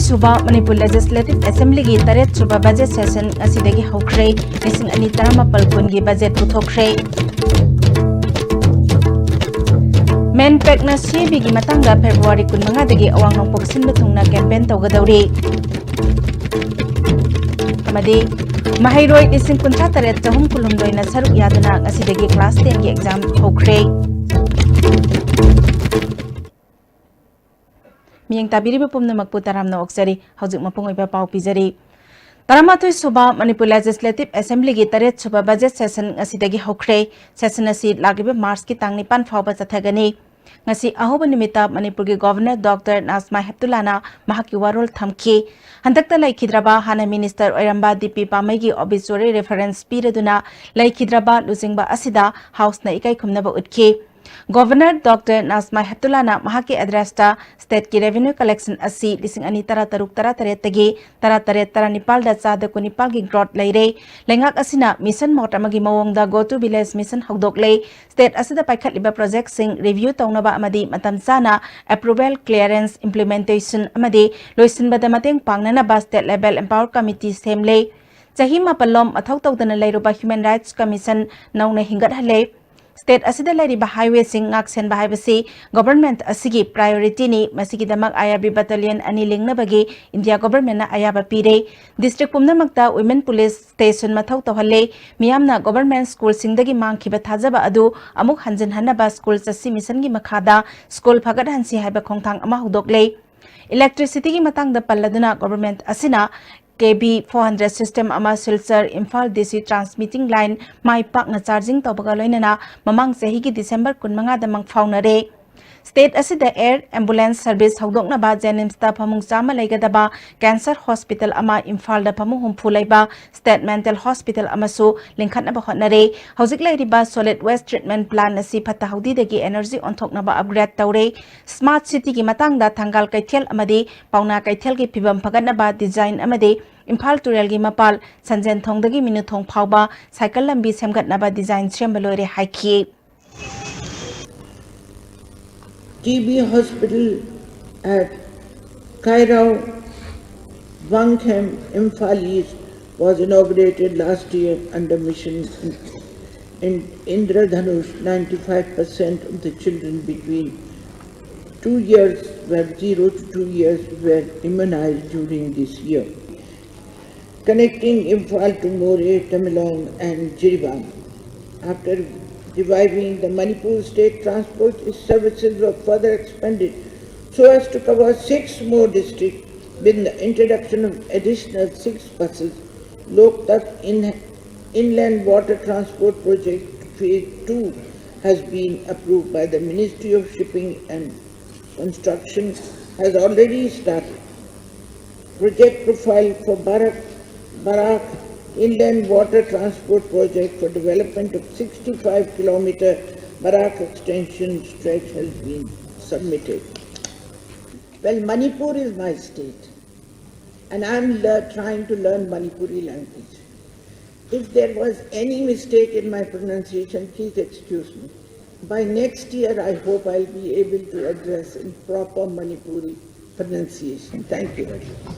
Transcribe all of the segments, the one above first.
सुबा Manipur legislative assembly की 8 सुबा बजट सेशन असिदगी हौख्रे लिसिंग अनि 18 कुनगी बजट पुथोख्रे मेनपेक न सीबी की मतंगा फेब्रुआरी 15 दगी अवांग नोंपोक सिनबा थुंगना कैंपेन तौगदौरी अमदी महैरोई लिसिंग 53 चहुम कुलुमदोइना सरुक यादना असिदगी क्लास 10 की एग्जाम हौख्रे मियंग ताबिरिबा पुमनमकपु तरामना ओक्सरी हौजिक मपुंग ओइबा पाउ पिजरी 13 सुबा मणिपुर लेजिस्लेटिव असेंबली की 8 सुबा बजट सेशन असिदगी हौख्रे सेशन असि लागिबा मार्च की तांग 9 फावबा चथगनी ngasi ahoba nimita manipur ki governor dr nasma heptulana mahaki warol thamki handakta laikhidraba hana minister oiramba dp pamai gi obituary reference piraduna laikhidraba lujingba asida house na ikai khumnaba utki governor dr nasma heptulana mahaki address ta state ki revenue collection asi lising ani tara taruk tara tare tagi tara tare tara nipal da chada ko nipal gi growth leire lengak asina mission motama gi mawong da go to village mission hogdok lei state asida paikhat liba project sing review tawnaba amadi matam chana approval clearance implementation amadi loisin bada mateng pangnana ba state level empower committee semle chahima palom athau tawdana leiroba human rights commission nauna hingat hale state asida lairiba highway sing ngaksen bahaibasi government asigi priority ni masigi damak IRB battalion ani lingnabagi India government na ayaba pire district pumnamakta women police station mathau tawhalle miyamna government school singdagi mangkhiba thajaba adu amuk hanjin hanaba school chasi mission gi makhada school phagat hansi haiba khongthang ama hudokle electricity gi matang da palladuna government asina KB 400 system ama silsar Imphal DC transmitting line mai pak na charging tobaga loinana mamang sehi ki December 15 da mang faunare state asida air ambulance service hawdokna ba Jenims ta phamung chama laigadaba cancer hospital ama Imphal da phamung humpu laiba state mental hospital amasu linkhatna ba hotnare hojik lairiba solid waste treatment plant asi phata haudi dagi energy onthokna ba upgrade tawre smart city ki matang da thangal kaithel amadi pauna kaithel ki phibam phagatna ba design amadi Imphal Tural gi mapal sanjen thongdagi minu thong phawba cycle lambi semgatna ba design sembaloire haiki TB hospital at Kairao, Wangham, Imphal East was inaugurated last year under mission in Indradhanush. 95% of the children between 2 years were 0 to 2 years were immunized during this year. Connecting Imphal to More, Tamilong and Jiribam. After reviving the Manipur state transport, its services were further expanded so as to cover 6 more districts with the introduction of additional 6 buses. Loktak Inland Water Transport Project Phase 2 has been approved by the Ministry of Shipping and Construction has already started. Project profile for Barak Inland Water Transport Project for development of 65-kilometer Barak extension stretch has been submitted. Well, Manipur is my state and I'm trying to learn Manipuri language. If there was any mistake in my pronunciation, please excuse me. By next year, I hope I'll be able to address in proper Manipuri pronunciation. Thank you very much.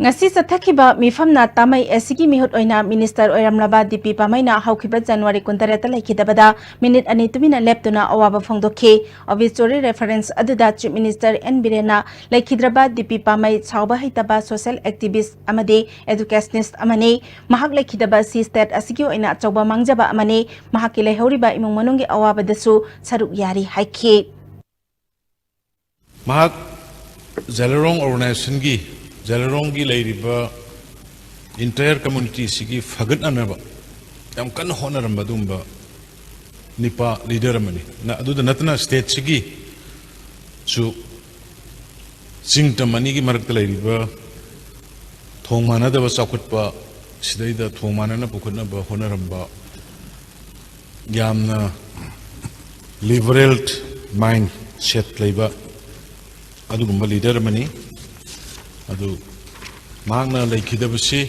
ngasi sathakiba mifamna tamai asigi mihut oina minister oiramlaba DP pamaina haukiba January 13 laikhidabada minute ani tumina leptuna awaba phongdokhi obituary reference aduda chief minister N Birena laikhidraba DP pamai chawba haitaba social activist amadi educationist amani mahak laikhidaba si state asigi oina chawba mangjaba amani mahaki laihoriba imung manungi awaba dasu saruk yari haiki mahak Jalarong organization gi Jalarongi lairiba entire community sigi fagat anaba yam kan honaramba dumba nipa leader amani na adu natna state sigi su singtamani gi marakta lairiba thongmana da sakutpa sidaida thongmana na pukuna ba honaramba yamna liberal mind set laiba adu gumba leader amani adu magna laikhidabasi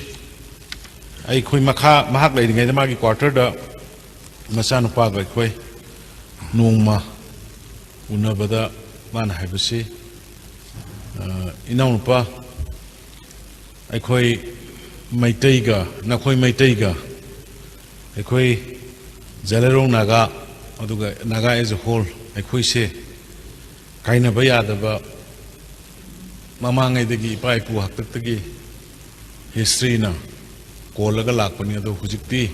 ai khoi makha mahak lairingai da magi quarter da masanu pa ga khoi nongma unabada mana haibasi inaunupa aikhoi maitaiga nakhoi maitaiga aikhoi Jalarong Naga aduga Naga as a whole aikhoi se kaina bayadaba mamangai dagi pai pu haktak tagi history na kolaga lakpani adu hujikti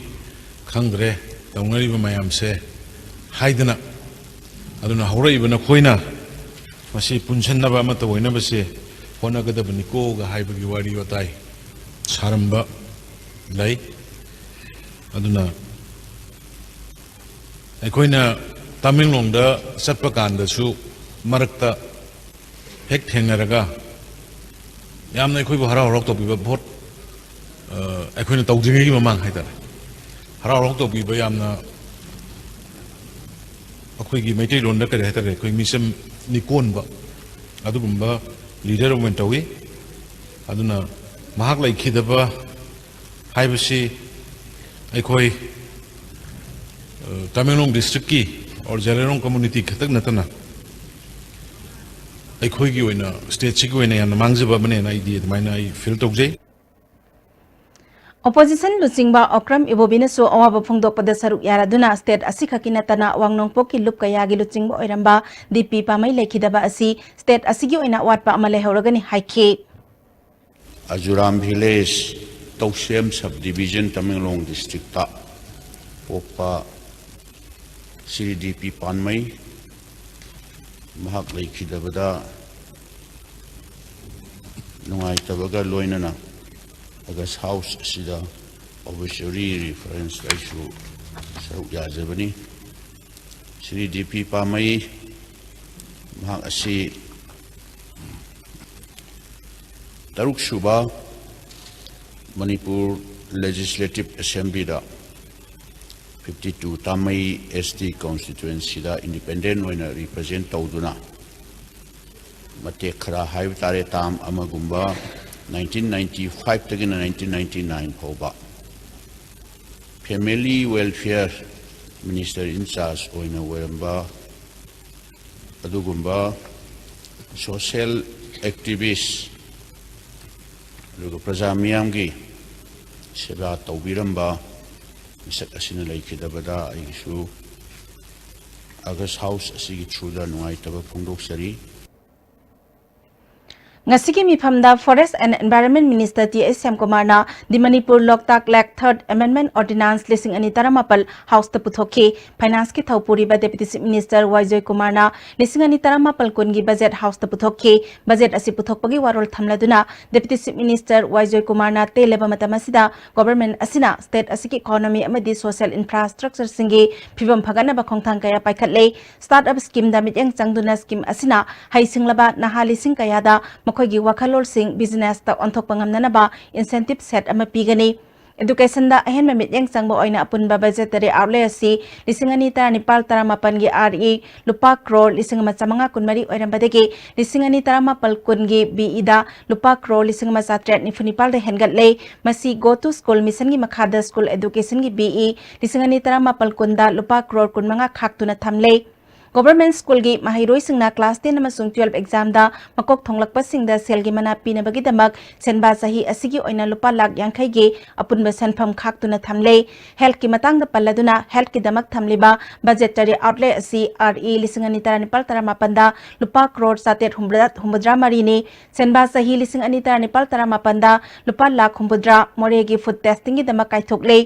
khangre taungari ba mayam se haidana aduna haurai bana khoina masi punsanna ba mata hoina base hona gada bani ko ga haibagi wari watai saramba lai aduna aikoina Tamilong da satpa kanda su marakta hek thengnaraga yamna akhoi bu harau rok to bi bot aikoina tawjingi gi mamang haitare harau rok to bi ba yamna akhoi gi maitai lon da kare haitare akhoi misam nikon ba adugumba leader of mentawi aduna mahak lai khidaba haibasi akhoi Tamilong district ki or Jalarong community khatak natana akhoi gi oina state chi gi oina yan mangjaba bane na idea maina I feel tokjai Opposition Lucingba Okram Ibobina so awaba phongdok pada saruk yaraduna state asikhakina tana wangnongpo ki lup kayagi lucingba oiramba DP pamai lekhidaba asi state asigi oina watpa amale horagani haikhe Azuram village Tausem subdivision Tamilong district ta opa CDP panmai mahak lekhidabada nungai tabaga loinana Agas house sida obviously reference issue saruk yajabani CDP pamai mahak asi Taruk Suba Manipur Legislative Assembly da 52 Tamai SD constituency da independent oina represent tawduna mate khara haiv tare tam amagumba 1995 tagina 1999 hoba family welfare minister in charge oina weramba adugumba social activist lugo prajamiyam gi seba tawbiramba misak asina laikidabada aisu August house asigi through nuai taba phongdok sari Ngasigi mifamda Forest and Environment Minister T.S. Syamkumarna the Manipur Loktak Lek 3rd Amendment Ordinance lising ani taramapal House ta puthoki Finance ki Thaupuri ba Deputy Chief Minister Waijoy Kumarna lising ani taramapal kungi budget House ta puthoki budget asi puthokpagi warol thamladuna Deputy Chief Minister Waijoy Kumarna te leba matamasida government asina state asiki economy amadi social infrastructure singi phibam phagana ba khongthang kaya paikhatle startup scheme da mityang changduna scheme asina haisinglaba nahali sing kaya da Makogi wakalol sing business ta onthok pangamna ba incentive set ama pigani education da ahen mamit yang sangbo oina apun ba budgetary outlay si lisingani ta nipal taramapan gi RE lupa crore lisingama chamanga kunmari oiram badegi lisingani taramapal kungi BE da lupa crore lisingama satret nifunipal de hengat le masi go to school mission gi makhada school education gi BE lisingani taramapal kunda lupa crore kunmanga khaktuna thamle Government school gi mahiroi singna class 10 amasung 12 exam da makok thonglakpa singda sel gi mana pina bagi damak senba sahi asigi oina lupa lak yangkhai gi apunba sanpham khaktuna thamle health ki matang da palladuna health ki damak thamliba budgetary outlay asi RE lisingani taranipal taramapanda lupa crore satet humbudra marini senba sahi lisingani taranipal taramapanda lupa lak humbudra moregi food testing gi damak kaithokle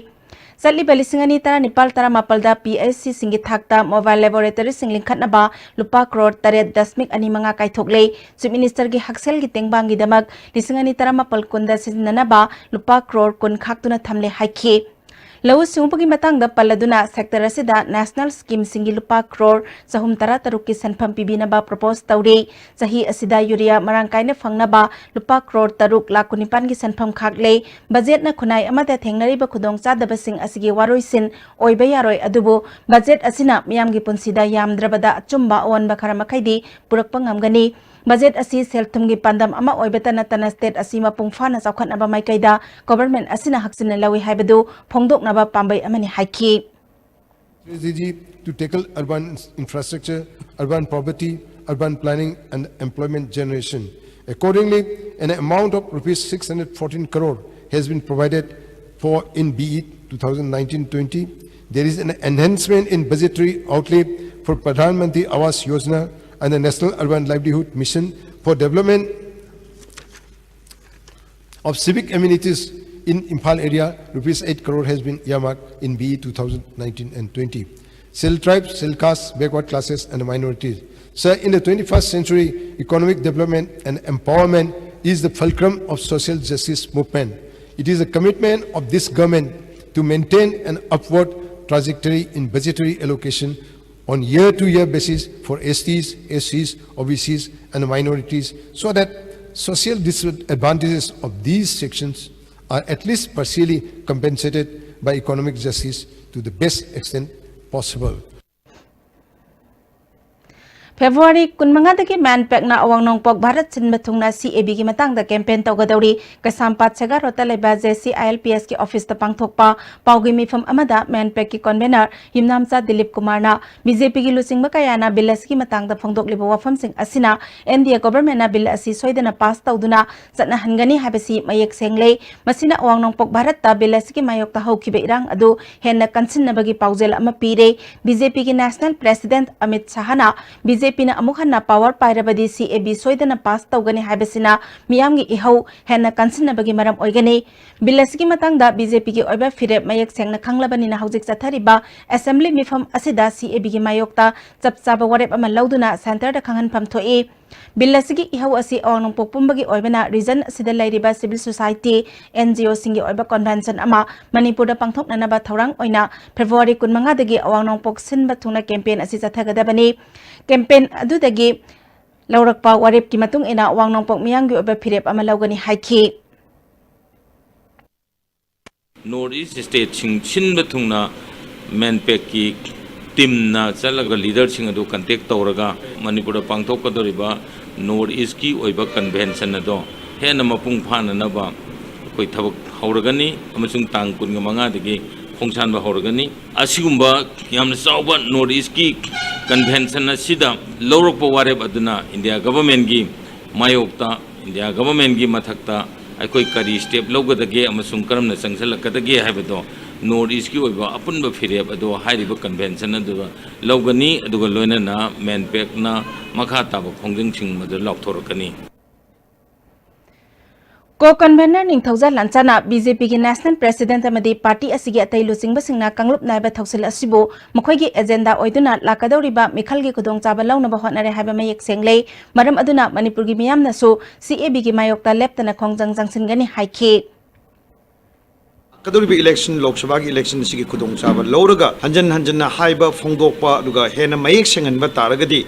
Sali balisingani tara nipal tara mapalda PSC singi thakta mobile laboratory singling khatnaba lupa crore taret dasmik ani manga kaithokle Chief Minister gi haksel gi tengbang gi damak lisingani tara mapal kunda siznanaba lupa crore kun khaktuna thamle haikhi Lawu sungpagi matang da paladuna sector asida national scheme singi lupa crore sahum tara taruk ki sanpham pibina ba propose tawre sahi asida urea marang kaina phangna ba lupa crore taruk lakunipan gi sanpham khagle budget na khunai amada thengnari ba khudong chadaba sing asigi waroisin oiba yaroi adubu budget asina miyam gi punsida yamdrabada achumba on ba khara makhaidi purakpa ngamgani budget asi selthum gi pandam ama oibata natana state asima pungfana chawkhatna ba maikaida government asina haksina lawi haibadu phongdok na ba pambai amani haiki strategy to tackle urban infrastructure, urban poverty, urban planning and employment generation. Accordingly, an amount of rupees 614 crore has been provided for in BE 2019-20. There is an enhancement in budgetary outlay for Pradhan Mantri Awas Yojana and the National Urban Livelihood Mission for development of civic amenities in Imphal area. Rupees 8 crore has been earmarked in BE 2019 and 20. Cell tribes, cell castes, backward classes and minorities. Sir, in the 21st century, economic development and empowerment is the fulcrum of social justice movement. It is a commitment of this government to maintain an upward trajectory in budgetary allocation on year-to-year basis for STs, SCs, OBCs and minorities so that social disadvantages of these sections are at least partially compensated by economic justice to the best extent possible. February kunmangadagi manpack na awang nongpok Bharat sinba thungna CAB gi matangda campaign tawgadawri Kasampat Sagarota leba JC ILPS ki office ta pangthokpa paugi mifam amada manpack ki convener Himnamcha Dilip Kumar na BJP gi lusingba kayana bill ki matangda phongdokliba wafam sing asina NDA government na bill asi soidana pass tawduna satna hangani habasi mayek senglei masina awang nongpok Bharat ta bill ki mayok ta haukibe irang adu henna kansinnabagi paujel ama pire BJP ki national president Amit Shahana BJP na amukhan na power pairabadi CAB soidana pass tawgani habasina miyamgi ihau henna kansinnabagi maram oigani bilasigi matangda BJP gi oiba firep mayek sengna khanglabani na haujik chathariba assembly mifam asida CAB gi mayokta chapchaba warep ama lauduna center da khangan pham thoi bilasigi ihau asi awang pokpumbagi oibana region asida lairiba civil society NGO singi oiba convention ama Manipur da pangthokna ba thorang oina February 15 dagi awang pok sinba thuna campaign asi chathagadabani campaign adudagi laurakpa warep ki matung ina awang pok miyanggi oiba firep ama laugani haiki North East State sinba thungna manpack ki team na chalaga leader sing adu contact tawraga Manipur pangthok kadoriba North East ki oiba convention ado hena mapung phana na ba koi thabak hauragani amasung tang kun manga dagi khongsan ba hauragani asigumba yamna chawba North East ki convention asida lawrokpa wareb aduna India government gi mayokta India government gi mathakta aikoi kari step lawgadage amasung karamna changsalakadage haibado North East ki oiba apunba firep ado hairiba convention adu lawgani aduga loina na manpack na makha taba khongjing ching madu laukthorkani Co-convener Ningthauja Lanchana BJP ki national president amadi party asigi atai lusingba singna kanglup naiba thausil asibo makhoi gi agenda oiduna lakadoriba mikhal gi kudong chaba launaba hotnare haiba mayek senglei maram aduna Manipur gi miyamna su CAB gi mayokta leptana khongjang jangsingani haiki Kadoribi election Lok Sabha ki election sigi kudong chaba lauraga hanjan na haiba phongdokpa duga hena mayek senganba taragadi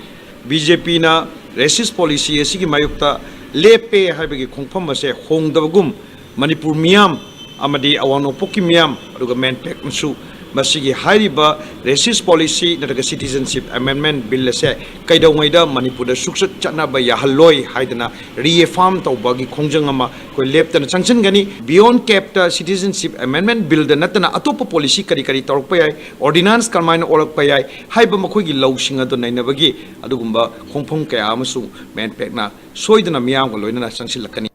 BJP na racist policy asigi mayokta lepe haibagi khongpham ase hongdabagum Manipur miyam amadi awano poki miyam aduga manpack msu masigi hairiba racist policy nadaga citizenship amendment bill ase kaidawngaida Manipur da suksat chanaba yahaloi haidana reaffirm tawbagi khongjang ama koi leptana changchen gani beyond capta citizenship amendment bill da natana atopa policy kari tawrokpa yai ordinance karmaina orakpa yai haiba makhoi gi lawsing ado nainabagi adugumba khongphom kaya amasu manpack na soidana miyam ga loina changsilakani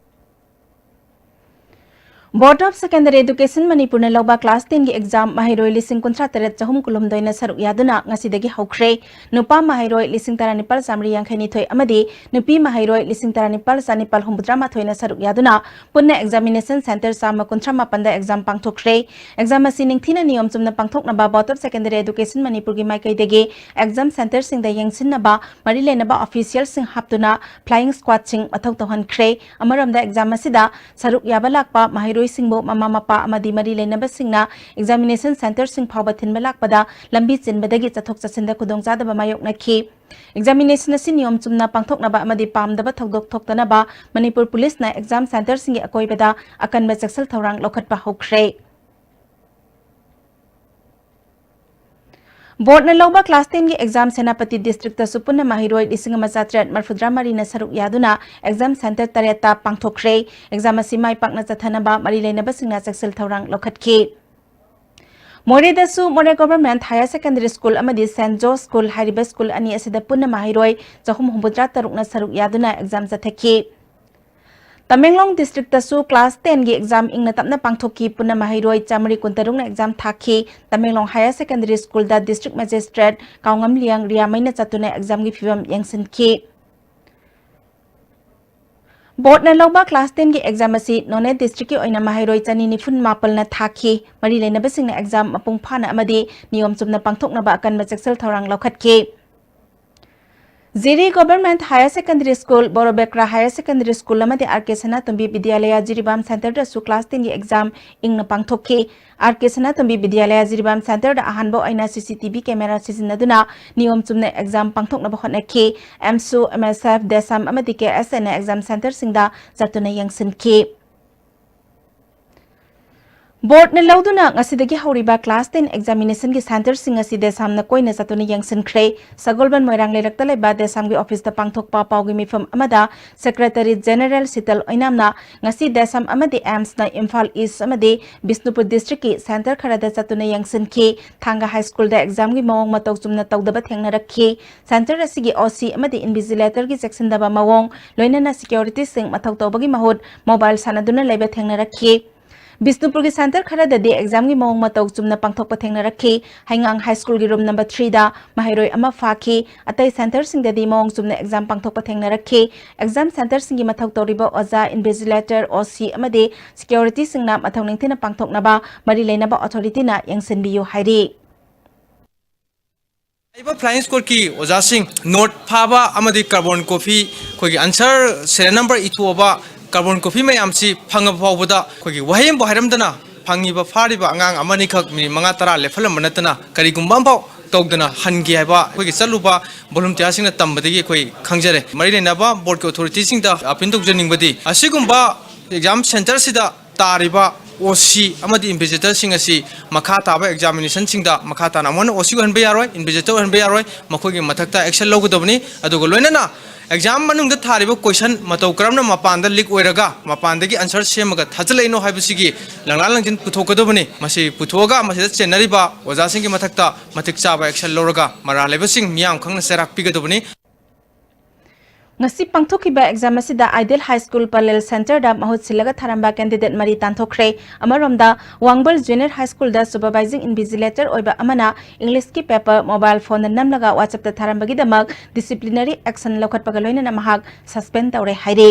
Board of Secondary Education Manipur na lauba class 10 gi exam mahiroi lising kontra teret chahum kulum doina saruk yaduna ngasidagi haukre nupa mahiroi lising taranipal samri yangkhani thoi amadi nupi mahiroi lising taranipal sanipal humbudrama thoina saruk yaduna punna examination center sama kontra mapanda exam pangthokre exam asining thina niyom chumna pangthokna ba Board of Secondary Education Manipur gi maikai degi exam center sing da yangsin na ba marilena ba official sing haptuna flying squad sing mathau tohan khre amaram da exam asida saruk yabalak pa mahiroi singbo mama mapa amadi mari leinaba singna examination center sing phawba thinba lakpada lambi chinbadagi chathok chasinda kudong jada ba mayok nakhi examination asi niyom chumna pangthokna ba amadi pamdaba thodok thoktana ba Manipur police na exam center sing akoibada akanba chaksal thorang lokhatpa hokre Board na lauba class 10 gi exam Senapati district ta supunna mahiroi lising machatret marfudra mari na saruk yaduna exam center tareta pangthokre exam asi mai pakna chathana ba mari leina ba singna chaksel thorang lokhatki Moredasu More Government Higher Secondary School Amadi St. Joe School Hariba School Ani Asida Punna Mahiroi Jahum Humbudra Tarukna Saruk Yaduna exam Zatheki. Tamenglong District Tasu Class 10 gi exam ingna tapna pangthoki Punna Mahiroi Chamari Kuntarungna exam thaki Tamenglong Higher Secondary School da District Magistrate Kaungam Liang Riamaina Chatuna exam gi fivam yangsin ki. Board na lawba class 10 gi exam asi None district ki oina Mahiroi chani nifun mapal na thaki mari leina basing na exam apung phana amadi niyom chumna pangthokna ba akan machaksal thorang lokhat ki. Ziri Government Higher Secondary School, Borobekra Higher Secondary School, Lamadi RK Sanatumbi Vidyalaya Jiribam Center da su class 10 exam ing na pangthoki. RK Sanatumbi Vidyalaya Jiribam Center da ahanbo aina CCTV camera sisinaduna niyom chumna exam pangthokna ba khotna ki. MSU MSF Desam amadi ke SN exam center singda zartuna yangsin ki. Board na lauduna ngasidagi hauriba class 10 examination gi center sing asi desam na koina satuni yangsin khrei Sagolban Moirang lerakta leba desam gi office da pangthokpa pawgi mifam amada Secretary General Sital Oinamna ngasi desam amadi AMS na Imphal East amadi Bisnupur district ki center kharada satuna yangsin ki Thanga High School da exam gi mawong mataw chumna tawdaba thengna rakhi center asigi OC amadi invigilator gi section daba mawong loinana security sing mathaw tawbagi mahut mobile sanaduna leba thengna rakhi Bisnupur ki center khara da de exam gi mawong mataw chumna pangthok pa thengna rakhi Haingang High School gi room number 3 da Mahiroi ama fakhi atai center sing da di mawong chumna exam pangthok pa thengna rakhi exam center sing gi mathaw toriba oza invigilator OC amade security sing na mathaw ningthina pangthok na ba mari leina ba authority na yangsin biyu hairi Iba flying score ki oza sing note phaba amadi carbon copy khoi answer serial number itu oba carbon copy may amsi phanga phawda khoi wahim bohiramdana phangi ba fari ba angang amani khak mi manga tara lefalam manatana kari gumbam phaw tawdana hangi haiba khoi chaluba volunteer sing na tambadagi khoi khangjare mari lena ba board ki authority sing da apin tokjaning badi asigumba exam center sida tariba OC amadi invigilator sing asi makha taba examination sing da makha ta namon OC han be yaroi invigilator han be yaroi makhogi mathakta action logodobni adugo loinana exam manung da thariba question mataw karamna mapanda leak oiraga mapanda gi answer semaga thajaleino haibusigi langlal langjin puthokodobni masi puthoga masi chenariba oja sing gi mathakta matik chaba action loraga mara lebasing miyam khangna serak pigadobni Ngasi pangthokiba exam asida Ideal High School Parallel Center da mahut silaga tharamba candidate mari tanthokre amaromda Wangbal Junior High School da supervising invigilator oiba amana English ki paper mobile phone namlaga WhatsApp da tharamba gi damak disciplinary action lokhat pagaloina namahak suspend tawre haire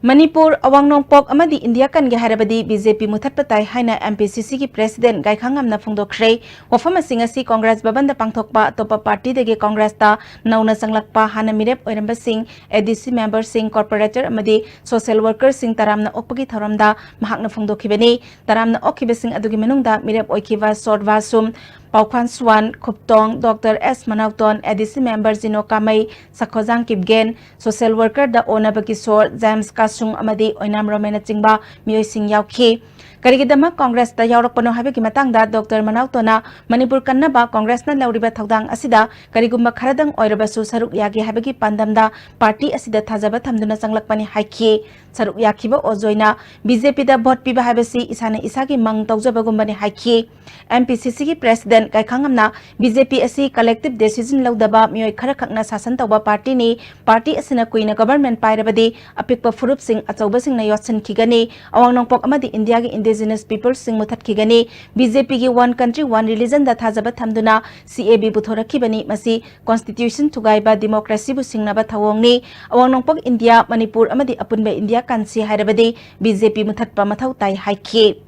Manipur Awangnong Pok amadi India kan ge harabadi BJP muthat patai haina MPCC ki president Gaikhangam na phongdokre wafama singasi Congress babanda pangthokpa topa party dege Congress ta nauna sanglakpa hana mirep oiramba sing ADC member sing corporator amadi social worker sing taramna okpagi thoramda mahakna phongdokhibani taramna okhibe sing adugi menungda mirep oikiwa sortwa sum Paukhan Swan, Kuptong, Dr. S. Manauton, ADC member Zino Kamay, Sakhozang Kibgen, social worker da Ona Bakisor, James Kasung Amadi, Oinam Romena Chingba, Mioy Sing Yauki. Karigidama Congress da Yaurok Pano Habi Kimatangda, Dr. Manautona, Manipur Kannaba, Congress na Lauriba Tagdang Asida, Karigumba Karadang Oirabasu Saruk Yagi Habagi Pandamda, Party Asida Tazabat Hamduna Sanglakpani Haiki, Saruk Yakiba Ozoina, BJP da Bot Piba Habasi, Isana Isagi Mang Tauzabagumbani Haiki, MPCC President Kaikhangamna, BJP asi collective decision laudaba Mioy Karakakna Sasan Tauba Party ni, Party Asina Kuina Government Pairabadi, Apikpa Furup Sing Atauba Sing na Yotsan Kigani, Awang Pok Amadi India Indigenous People Sing Mutat Kigani, BJP gi One Country One Religion da Tazabat Hamduna, CAB Buthora Kibani Masi, Constitution Tugaiba Democracy Bu Sing Nabat Hawong ni, Awang Pok India, Manipur Amadi Apunba India Kansi Hairabadi, BJP Mutat Pamathau Tai Haiki.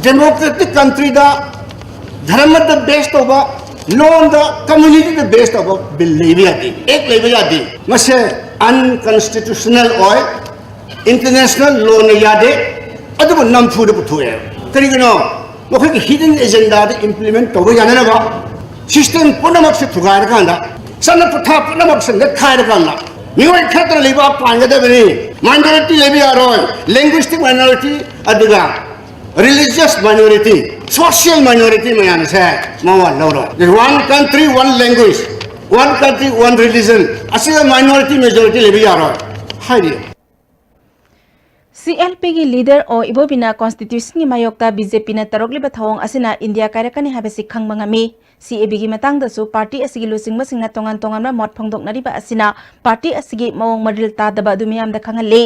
Democratic country da dharma the best of law the community the best of believe yadi ek lebe yadi mase unconstitutional oil international law ne yade adu nam thu de puthu ye karigino mokhik hidden agenda de implement to yana na ba system punamak se thugar kanda sana putha punamak se net khair kanda niwai khatra leba panga de bani minority lebi aroi linguistic minority adiga religious minority, social minority mayana say, mawa laura. There's one country, one language, one country, one religion. Asi minority majority lebi aro. Hi dear. CLP की leader और इबोबिना constitution की मायोक्ता BJP ने तरोगलिबा थवोंग असिना India कायरकनी हाबेसि खंगमंगामी CAB की मतंगदसु party असिगी लुसिंगबसिंगना तोंगान तोंगानबा मत फोंगदोकनारिबा असिना party असिगी मवोंग मरिल तादबा दुमियामदा खंगले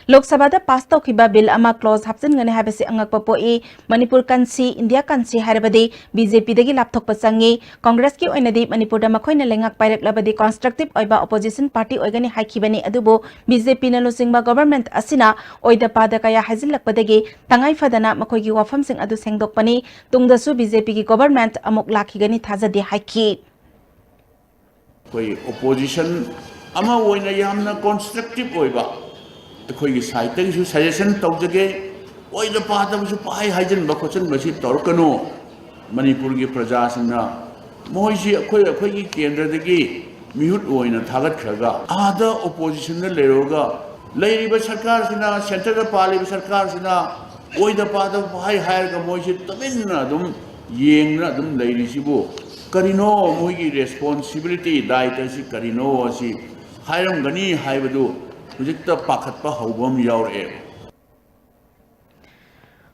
Lok Sabha दा पास तौखिबा bill अमा क्लॉज हापचनगने हाबेसि अंगकपा पोई मणिपुर कंसी इंडिया कंसी हारबदि बीजेपी दगी लापथोकपा संगी कांग्रेस की ओइनदि मणिपुर दा मखोइना लेंगाक पाइरकलबदि कंस्ट्रक्टिव ओइबा ऑपोजिशन पार्टी ओइगनी हाइखिबनी अदुबो बीजेपी ना लुसिंगबा गवर्नमेंट असिना ओइदा पादा कया हाइजिलकपदगी तंगाई फदना मखोइगी वाफमसिंग अदु सेंगदोकपनी तुंगदसु बीजेपी की गवर्नमेंट अमुक लाखिगनी थाजदि हाइखि कोई ओपोजिशन अमा ओइना यामना कंस्ट्रक्टिव ओइबा अखोई साइड तक सजेशन तौजगे ओइदा पादबसु पाइ हाइजन बखोचन बसी तौरकनो मणिपुर की प्रजा सिंना मोइसी अखोई की केंद्र दगी मिहुत ओइना थागत खरगा आदा ओपोजिशन ने लेरोगा लेरिबा सरकार सिना सेंटर का पालिबा सरकार सिना ओइदा पादब पाइ हायरगा मोइसी तमिन्ना दुम येंगना दुम लेरिसिबो करिनो मोइगी रेस्पोंसिबिलिटी दायित्व करिनो असी हायरंगनी हाइबदु हुजिक्ता पाखतपा हौबम यावरे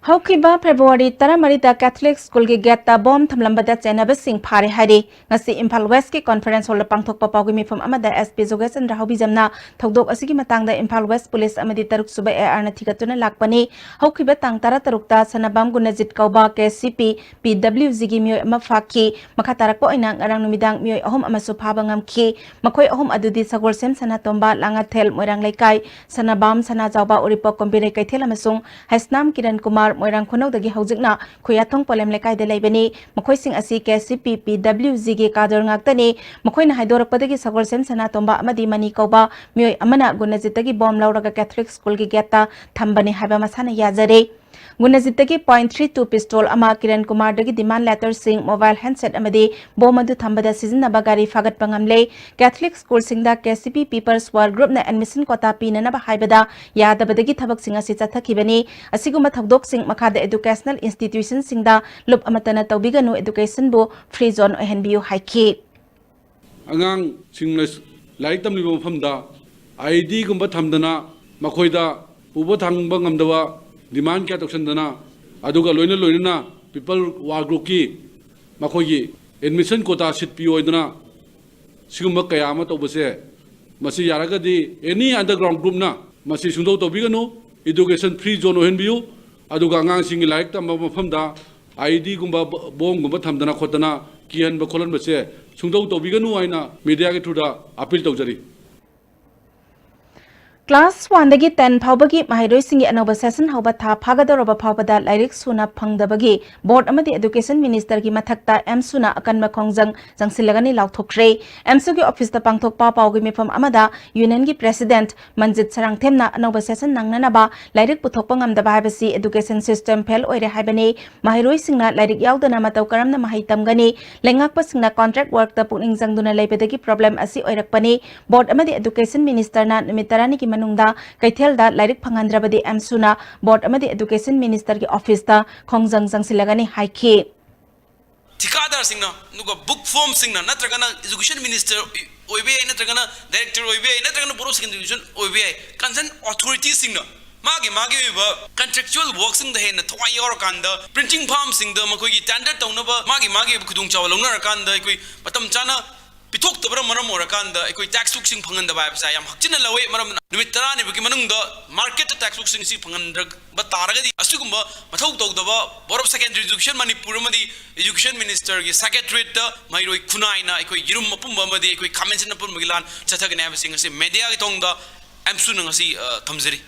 हौखिबा फेब्रुवारी 13 कैथोलिक स्कूल की गेट बॉम थमलंबदा चेनबसिंग फारे हारे ngasi इम्फाल वेस्ट की कॉन्फ्रेंस हॉल पांगथोकपा पाउगी मिफम अमदा एसपी जोगेचंद्र हौबिजमना थौदोक असिगी मतंगदा इम्फाल वेस्ट पुलिस अमदी तरुक सुबा एआर न थिगतुना लाकपनी हौखिबा तांग 13 ता सनाबाम गुनजित कौबा केसीपी पीडब्ल्यूजी की मियोय अमा फाकी मखा तारकपा ओइना ngarang numidang मियोय अहम अमसु फाबा ngamki मखोय अहम अदुदी सगोलसेम सनातोंबा लांगाथेल मोइरांग लेकाई सनाबाम सनाजावबा उरिपो कोम्बिरे कैथेल अमसुंग हैसनाम किरण कुमार मोइरांग खुनौदगी हौजिकना खुयाथोंग पोलेम लेकाइदे लेबनी मखोयसिंग असी केसीपी पीडब्ल्यूजी के कादर ngaktani मखोयना हाइदोरकपदगी सगोलसेम सनातोंबा अमदी मनी कौबा मियोय अमना गुनजितगी बॉम लौरगा कैथोलिक स्कूल की गेटा थंबनी हाबा मसाना याजरे गुनजितगी .32 पिस्तौल अमा किरण कुमार दगी डिमांड लेटर सिंह मोबाइल हैंडसेट अमदी बॉम अदु थंबदा सिजनबा गाड़ी फागत पंगमले कैथोलिक स्कूल सिंगदा केसीपी पीपल्स वर्ल्ड ग्रुप ने एडमिशन कोटा पीननबा हाइबदा यादबदगी थबक सिंग असि चथखिबनी असिगुम थौदोक सिंग मखादा एजुकेशनल इंस्टीट्यूशन सिंगदा लुप अमतना तौबिगनु एजुकेशन बु फ्री जोन ओहनबियु हाइखि अगांग सिंगना लाइक तमलिबो मफमदा आईडी गुंबा थमदना मखोइदा उबो थांबा ngamdaba डिमांड क्या तौसनदना अदुगा लोइना लोइना पीपल वार ग्रुप की मखोगी एडमिशन कोटा सीट पियोइदना सिगुम्बा कया अमा तौबसे मसी यारगदी एनी अंडरग्राउंड ग्रुप ना मसी सुंदो तौबिगनु एजुकेशन फ्री जोन ओहनबियु अदुगा अंगांग सिंग लाइक तमबा मफमदा आईडी गुंबा बोम गुंबा थमदना खोतना किहनबा खोलनबसे सुंदो तौबिगनु आइना मीडिया के थ्रुदा अपील तौजरी क्लास 1 दगी 10 फावबगी माहिरोइसिंगी अनोबा सेशन हौबा था फागदोरबा फावबदा लाइरिक सुना फंगदबगी बोर्ड अमदी एजुकेशन मिनिस्टर की मथक्ता एम सुना अकनबा खोंजंग जंगसिलगनी लाउथोक्रे एमसु की ऑफिस ता पांगथोकपा पाउगी मिफम अमदा यूनियन की प्रेसिडेंट मंजित सरंगथेमना अनोबा सेशन नंगनबा लाइरिक पुथोकपा ngamdaba हाइबसी एजुकेशन सिस्टम फेल ओइरे हाइबने माहिरोइसिंगना लाइरिक याउदना मतौ करमना माहि तमगनी लेंगाकपसिंगना कॉन्ट्रैक्ट वर्क ता पुनिंग जंगदुना लेबेदगी प्रॉब्लम असि ओइरकपनी बोर्ड अमदी एजुकेशन मिनिस्टर ना निमितरानी की मनुंगदा कैथेलदा लाइरिक फंगंद्रबदी एमसुना बोर्ड अमदी एजुकेशन मिनिस्टर की ऑफिस ता खोंजंग जंगसिलगनी हाइखि ठिकादार सिंगना नुगा बुक फॉर्म सिंगना नत्रगना एजुकेशन मिनिस्टर ओइबे नत्रगना डायरेक्टर ओइबे नत्रगना बोरो सेकेंडरी एजुकेशन ओइबे कंसर्न अथॉरिटी सिंगना मागे कंट्रेक्चुअल वर्क सिंग द हेन थवाई और कांद प्रिंटिंग फार्म सिंग द मखोगी टेंडर तौनबा मागे खुदुंग चाव लौनर कांद कोई मतम चाना पिथोक तबरा मरम ओरकांद कोई टैक्स बुक सिंग फंगन दबा बसा याम हक्चिन लवे मरम निमित तरानी बकी मनंग मार्केट टैक्स बुक सिंग सी फंगन तारगदी असुगुम मथौ तौदबा board of secondary education Manipur मदी एजुकेशन मिनिस्टर की सेक्रेटरीट माइरोई खुनाइना कोई गिरुम मपुम मदी कोई कमेंशन पुम मगिलान चथगने बसिंग से मीडिया की तोंग एमसु नंगसी थमजरी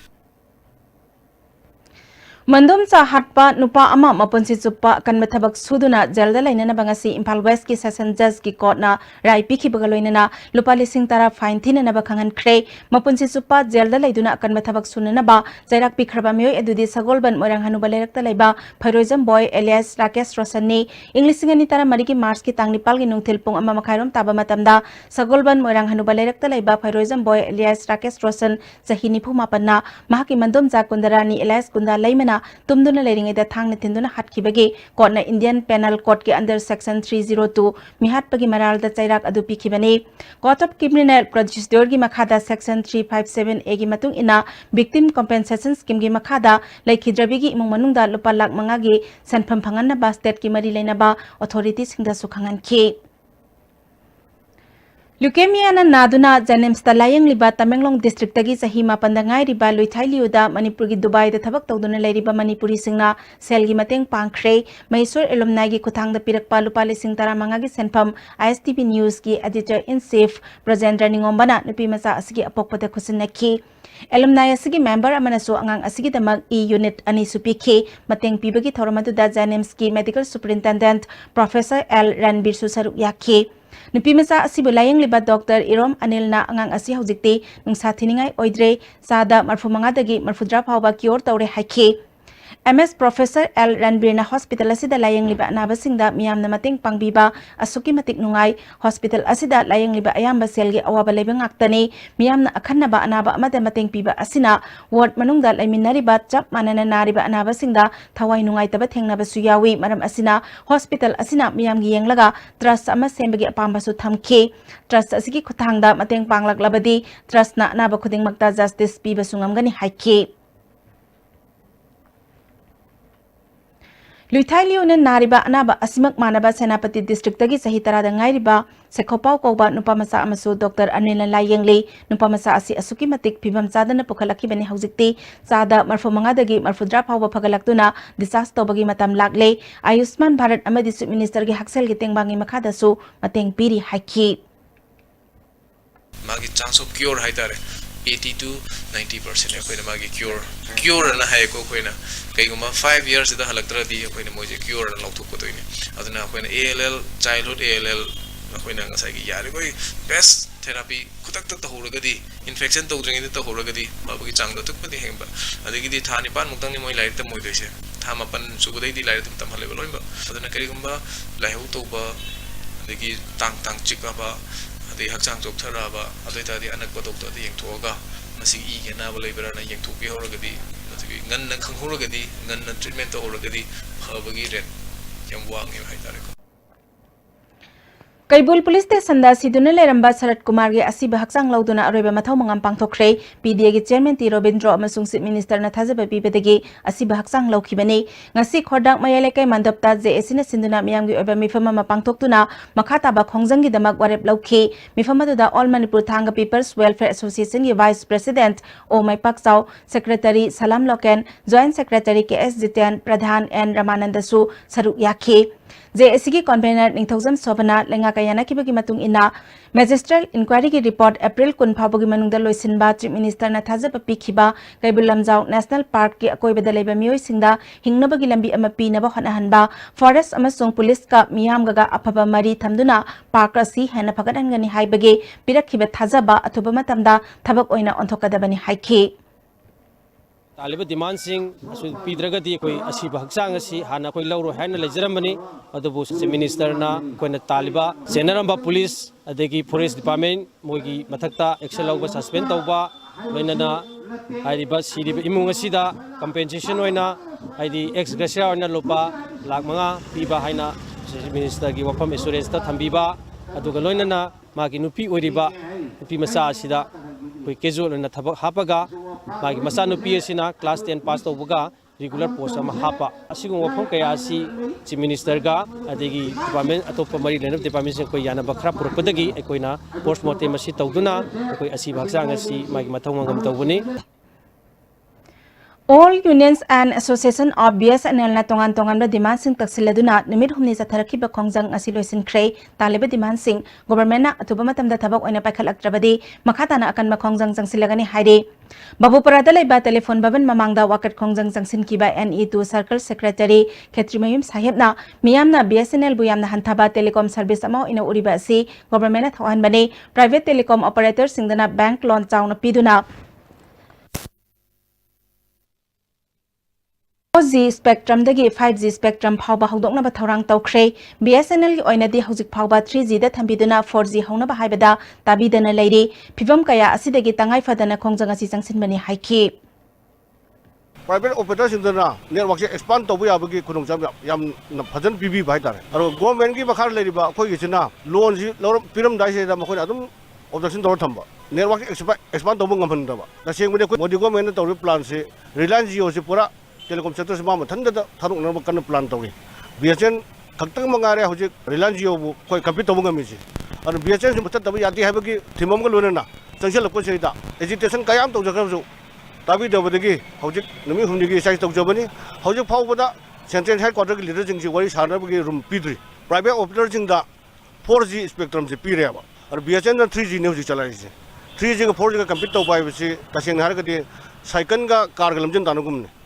मंदोम चा हटपा नुपा अमा मपुनसी चुप्पा कन्म थबक सुदुना जेलदा लाइनना बंगासी इम्फाल वेस्ट की सेशन जज की कोर्टना राय पिखिबगा लोइनना लुपा लिसिंग तारा फाइन थिनना बखंगन ख्रे मपुनसी चुप्पा जेलदा लाइदुना कन्म थबक सुननबा जैराक पिखरबा मियोय एदुदी सगोलबन मोरंग हनुबा लेरक्ता लाइबा फैरोजम बॉय एलियास राकेश रोशननी इंग्लिसिंगनी तारा मरी की मार्च की तांगनिपाल की नुंगथिल पुंग अमा मखाइरोम ताबा मतमदा सगोलबन मोरंग हनुबा लेरक्ता लाइबा फैरोजम बॉय एलियास राकेश रोशन चही 94 मापन्ना महाकी मंदोम जा कुंदरानी alias Kunda लाइमना aduna tumduna leiringai da thangna tinduna hatkibagi court na Indian Penal Code ki under section 302 mihatpagi maral da chairak adu pikhibani Court of Criminal Procedure gi makhada section 357 a gi matung ina victim compensation scheme gi makhada laikhidrabi gi imung manungda lupa lakh manga gi sanpham phangan na ba state ki mari leina ba authorities singda sukhangan ki Leukemia na naduna Janems talayang liba Tamenglong district tagi sahi mapandangai riba Luithai liuda Manipur gi Dubai da thabak tawduna leiriba Manipuri singna sel gi mateng pangkhre Mysore alumni gi kuthang da pirakpa lupa lising taramanga gi senpham ISTV news gi editor in chief Brajendra Ningombana nupi masa asigi apokpada khusinaki alumni asigi member amana so angang asigi damak e unit ani supikhe mateng pibagi thoramadu da Janems gi medical superintendent Professor L Ranbir Susaruk yakhe Nupi masa asibu layang liba Dr. Irom Anil na angang asi haujikti nung sa thiningai oidre sada marfu mangadagi marfudra phawba cure tawre haikhe MS Professor L Ranbir na hospital asida layang liba anabasingda miyamna mateng pangbiba asuki matik nungai hospital asida layang liba ayamba selgi awaba leba ngaktani miyamna akhanna ba anaba amada mateng piba asina ward manungda laiminariba chap manana nariba anabasingda thawai nungai taba thengna su yawi maram asina hospital asina miyamgi yenglaga trust ama sembagi apamba su thamke trust asigi khuthangda mateng panglak labadi trust na anaba khuding makta justice piba sungamgani haike Luithai liunen nariba anaba asimak manaba Senapati district tagi sahi tarada ngairiba sekhopau koba nupamasa amasu Dr. Anil Layengli nupamasa asi asuki matik phibam chadana pukhalaki bani haujikti chada marfu mangadagi marfudra phawba phagalaktuna disaster bagi matam lagle Ayushman Bharat amadi Chief Minister gi haksel gi tengbangi makhada su mateng piri haiki magi chance of cure haitare 80 to 90% akoina magi cure na hai ko koina kaiguma 5 years da halaktra di akoina moje cure na lauthuk ko toine aduna akoina ALL childhood ALL akoina ngasai gi yare koi best therapy kutak tak tahuragadi infection to dringi to horagadi babagi chang da tukpadi hemba adigi di thani pan muktang ni moi lai ta moi doise thama pan subudai di lai tam hale loimba aduna kaiguma lai hu to ba adigi tang chika ba adi hakchang doktora ba adoi ta di anak doktor di yeng thoga masi I gena ba leibara na yeng thuki horagadi masi ngan na khang horagadi ngan na treatment to horagadi phabagi ret yam wang ngi haitare ko Kaibul Police Station da siduna leramba Sarat Kumar gi asiba hakchang lauduna aroiba mathau mangam pangthokre PDA gi chairman T Robindro amasung Chief Minister na thajaba pibedagi asiba hakchang laukhibani ngasi khordang mayale kai mandapta JSC na sinduna miyam gi oba mifama ma pangthoktuna makhata ba khongjang gi damak warep laukhi mifama da All Manipur Thanga People's Welfare Association gi Vice President O Mai Paksau Secretary Salam Loken Joint Secretary KS Jitian Pradhan N Ramananda su saruk yakhi JSC ki convener Ningthaujam Sobana lenga kayana kibagi matung ina magistral inquiry ki report April kun phawagi manungda loisinba Chief Minister na thajaba pikhiba Kaibul Lamjau National Park ki akoi beda leba mioi singda hingnabagi lambi ama pinaba hanahanba forest amasung police ka miyam gaga aphaba mari thamduna park asi hena phagadangani haibage pirakhiba thajaba athuba matamda thabak oina onthokadabani haikhi Talib demand Singh पीद्रगदी कोई असी हक्चांग असी हाना कोई लौरो हैन लेजरमनी अदबु chief minister ना Koyna तालिबा जेनरम्बा police अदगी forest department मोगी मथक्ता action लौबा suspend तौबा लोइनना हाइरिबा सिरिबा इमुंग असिदा compensation होइना हाइदि x gratia होइना लोपा लाख मंगा पीबा हाइना chief minister की वफम एश्योरेंस ता थंबीबा अदुगा लोइनना मागी नुपी ओइरिबा नुपी मसा असिदा कोई कैजुअल होइना थबक हापगा मागी मसा नुपी असिना क्लास 10 पास तौबगा रेगुलर पोस्ट अमा हापा असिगुम वफम कया असि चीफ मिनिस्टर गा अदेगी डिपार्टमेंट अतोप मरी लेनब डिपार्टमेंट से कोई याना बखरा पुरपदगी अकोइना पोस्टमार्टम असि तौदुना कोई असि भागसांग असि मागी मथौ मंगम तौबनी All unions and association of BSNL na tongan demand sing taksiladuna numit humni sa tharakiba khongjang asi loisin khrei taliba demand sing government na atuba matamda thabak oina paikhalaktrabadi makhata na akan ma khongjang jangsilagani haide Babupara laiba telephone baban mamangda wakat khongjang jangsin kiba NE2 circle secretary Khetrimayum sahib na miyam na BSNL buyam na hanthaba telecom service ama ina uriba si government na thawan bane private telecom operator singdana bank loan chawna piduna 4G spectrum dagi 5G spectrum phawba hawdokna ba thorang tawkhrei BSNL gi oina di hawjik phawba 3G da thambiduna 4G hawna ba haibada tabidana leiri phibam kaya asidagi tangai fadana khongjang asi jangsin bani haiki private operator network से expand तब याबी खुद फजन PB है government की मखा अखोना loan से पीरमदाइसे objection तौर थम नेटवर्क एक्सपांड तब गमहनब तसेंबने मोदी गवर्नमेंट तौर प्लान से रिलायंस जियो से पूरा टेलीकॉम सेक्टर से मथन थादों कन प्लान तौर BSN खतंग मंगारे हूँ रिलायंस जियो कोई कम्पीट तब गमीसे और BSN से मतलब यादे है थीमम लोनना चंसलपे एजिटेशन क्या तौजू ताबीदबदगी हौजिक नुमी हुमनिगी साइज तौजबनी हौजिक फाउबदा सेंट्रल हेडक्वार्टर की लीडर जिंग वरी सानबगी रूम पीद्री प्राइवेट ऑपरेटर जिंग 4G स्पेक्ट्रम से पीरेब और BSN 3G ने हौजिक चलाइसे 3G का 4G का कम्पीट तौब है तसेंग हारगदी साइकिल का कार लमजन तानुगुमने